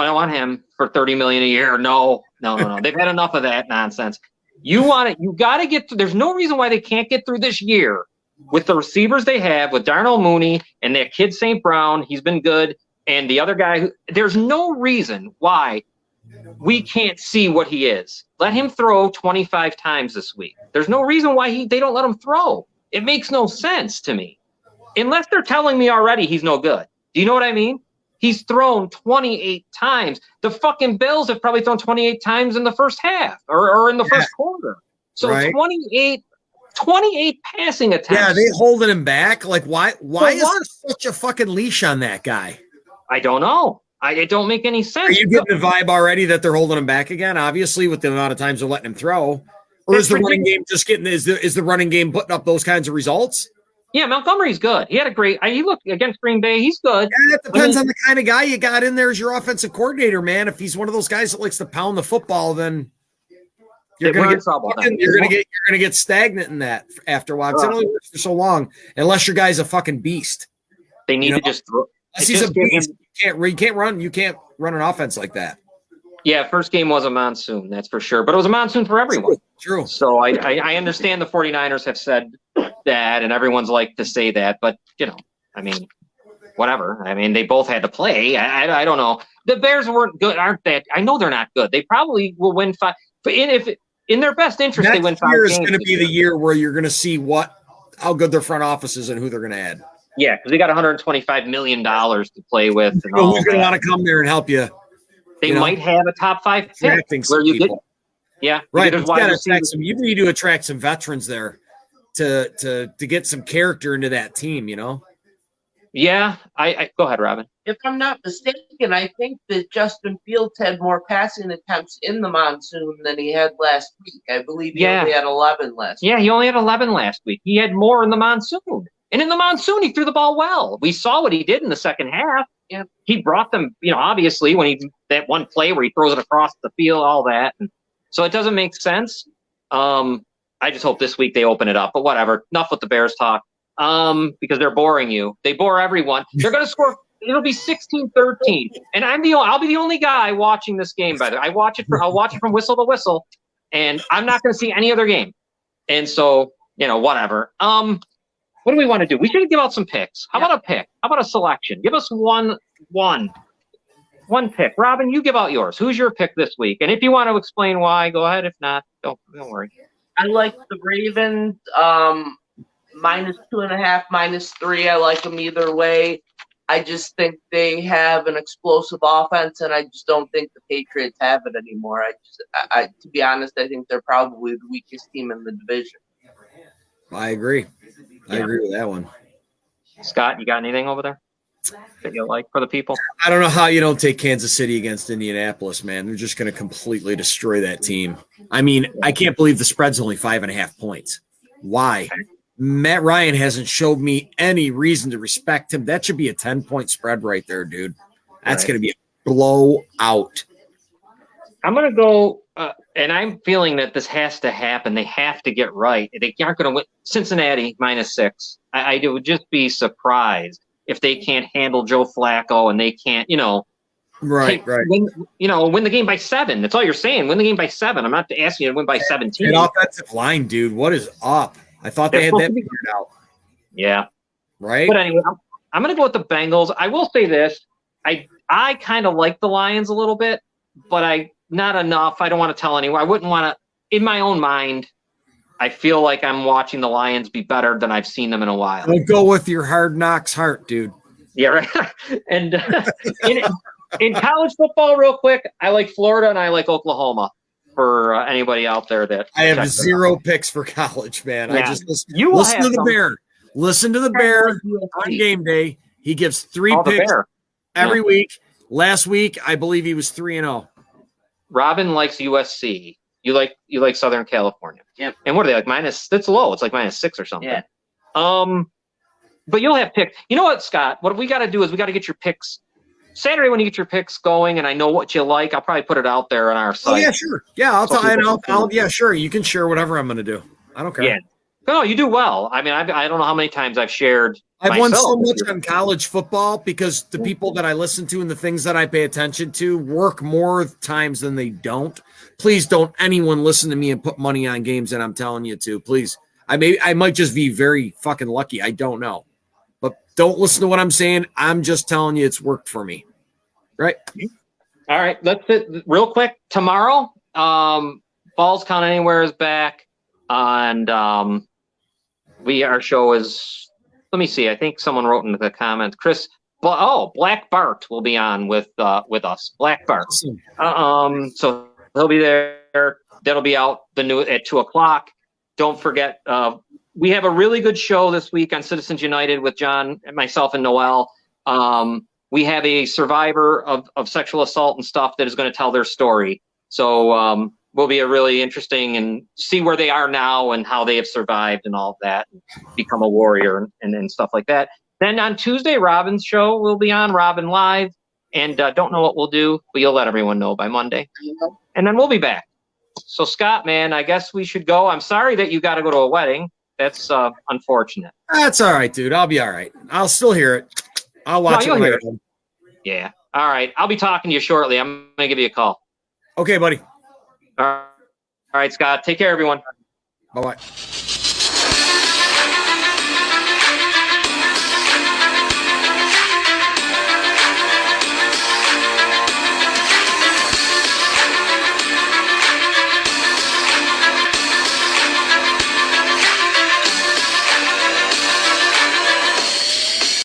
I don't want him for $30 million a year. No. They've had enough of that nonsense. You want it. You got to get. There's no reason why they can't get through this year with the receivers they have with Darnell Mooney and that kid St. Brown. He's been good, and the other guy. There's no reason why we can't see what he is. Let him throw 25 times this week. There's no reason why they don't let him throw. It makes no sense to me, unless they're telling me already he's no good. Do you know what I mean? He's thrown 28 times. The fucking Bills have probably thrown 28 times in the first half or in the first quarter. So Right. 28 passing attempts. Yeah, they holding him back. Like, why is what? there such a fucking leash on that guy? I don't know. It don't make any sense. Are you getting the vibe already that they're holding him back again? Obviously, with the amount of times they're letting him throw. Or is That's the running game just getting is the running game putting up those kinds of results? Yeah, Montgomery's good. He had a great. He looked against Green Bay. He's good. Yeah, it depends on the kind of guy you got in there as your offensive coordinator, man. If he's one of those guys that likes to pound the football, then you're We're gonna in get trouble then. you're gonna get stagnant in that after a while. 'Cause it only works for so long, unless your guy's a fucking beast. They need You to know, just throw. Unless he's a just give him- beast, you can't run an offense like that. Yeah, first game was a monsoon, that's for sure. But it was a monsoon for everyone. True. So I understand the 49ers have said that, and everyone's like to say that. But, I mean, whatever. I mean, they both had to play. I don't know. The Bears weren't good, aren't they? I know they're not good. They probably will win 5. But if in their best interest, they win 5 games. Next year is going to be the year where you're going to see how good their front office is and who they're going to add. Yeah, because they got $125 million to play with. And who's going to want to come there and help you? They might have a top 5 pick where you get. Yeah, right. You need to attract some veterans there to get some character into that team. Yeah, I go ahead, Robin. If I'm not mistaken, I think that Justin Fields had more passing attempts in the monsoon than he had last week. I believe he only had 11 last week. Yeah, he only had 11 last week. He had more in the monsoon. And in the monsoon, he threw the ball well. We saw what he did in the second half. Yeah. He brought them, obviously, when that one play where he throws it across the field, all that. And so it doesn't make sense. I just hope this week they open it up. But whatever. Enough with the Bears talk. Because they're boring you. They bore everyone. They're going to score. It'll be 16-13. And I'll be the only guy watching this game, by the way. I'll watch it from whistle to whistle. And I'm not going to see any other game. And so, whatever. What do we want to do? We should give out some picks. How about a pick? How about a selection? Give us one pick. Robin, you give out yours. Who's your pick this week? And if you want to explain why, go ahead. If not, don't worry. I like the Ravens -2.5, -3. I like them either way. I just think they have an explosive offense, and I just don't think the Patriots have it anymore. To be honest, I think they're probably the weakest team in the division. I agree. I agree with that one. Scott, you got anything over there that you like for the people? I don't know how you don't take Kansas City against Indianapolis, man. They're just going to completely destroy that team. I mean, I can't believe the spread's only 5.5 points. Why? Matt Ryan hasn't showed me any reason to respect him. That should be a 10-point spread right there, dude. That's going to be a blowout. I'm going to go, and I'm feeling that this has to happen. They have to get right. They aren't going to win. Cincinnati -6. I would just be surprised if they can't handle Joe Flacco and they can't, right. Win the game by 7. That's all you're saying. Win the game by 7. I'm not asking you to win by 17. That offensive line, dude. What is up? I thought they had that figured out. Yeah. Right. But anyway, I'm going to go with the Bengals. I will say this. I kind of like the Lions a little bit, but not enough. I don't want to tell anyone. I wouldn't want to, in my own mind, I feel like I'm watching the Lions be better than I've seen them in a while. Don't go with your Hard Knocks heart, dude. Yeah, right. And in college football, real quick, I like Florida and I like Oklahoma for anybody out there that I have 0 picks for college, man. Yeah. I just listen to the Bear. Listen to the Bear on game day. He gives 3 picks every week. Last week, I believe he was 3-0. Robin likes USC. You like Southern California. Yeah. And what are they like minus? That's low. It's like -6 or something. Yeah. But you'll have picks. You know what, Scott? What we got to do is we got to get your picks Saturday when you get your picks going, and I know what you like. I'll probably put it out there on our site. Oh yeah, sure. Yeah, yeah, sure. You can share whatever I'm going to do. I don't care. Yeah. No, you do well. I mean, I don't know how many times I've shared. I've won so much on college football because the people that I listen to and the things that I pay attention to work more times than they don't. Please don't anyone listen to me and put money on games that I'm telling you to. Please. I might just be very fucking lucky. I don't know. But don't listen to what I'm saying. I'm just telling you it's worked for me. Right? All right. Let's real quick. Tomorrow, Balls Count Anywhere is back. And our show is, let me see. I think someone wrote into the comments. Chris, Black Bart will be on with us. Black Bart. So he'll be there. That'll be out at 2:00. Don't forget, we have a really good show this week on Citizens United with John, myself, and Noel. We have a survivor of sexual assault and stuff that is going to tell their story. So will be a really interesting and see where they are now and how they have survived and all of that, and become a warrior and stuff like that. Then on Tuesday, Robin's show will be on Robin Live, and don't know what we'll do, but you'll let everyone know by Monday. And then we'll be back. So Scott, man, I guess we should go. I'm sorry that you got to go to a wedding. That's unfortunate. That's all right, dude. I'll be all right. I'll still hear it. I'll watch it when I get home. Yeah. All right. I'll be talking to you shortly. I'm going to give you a call. Okay, buddy. All right, Scott. Take care, everyone. Bye-bye.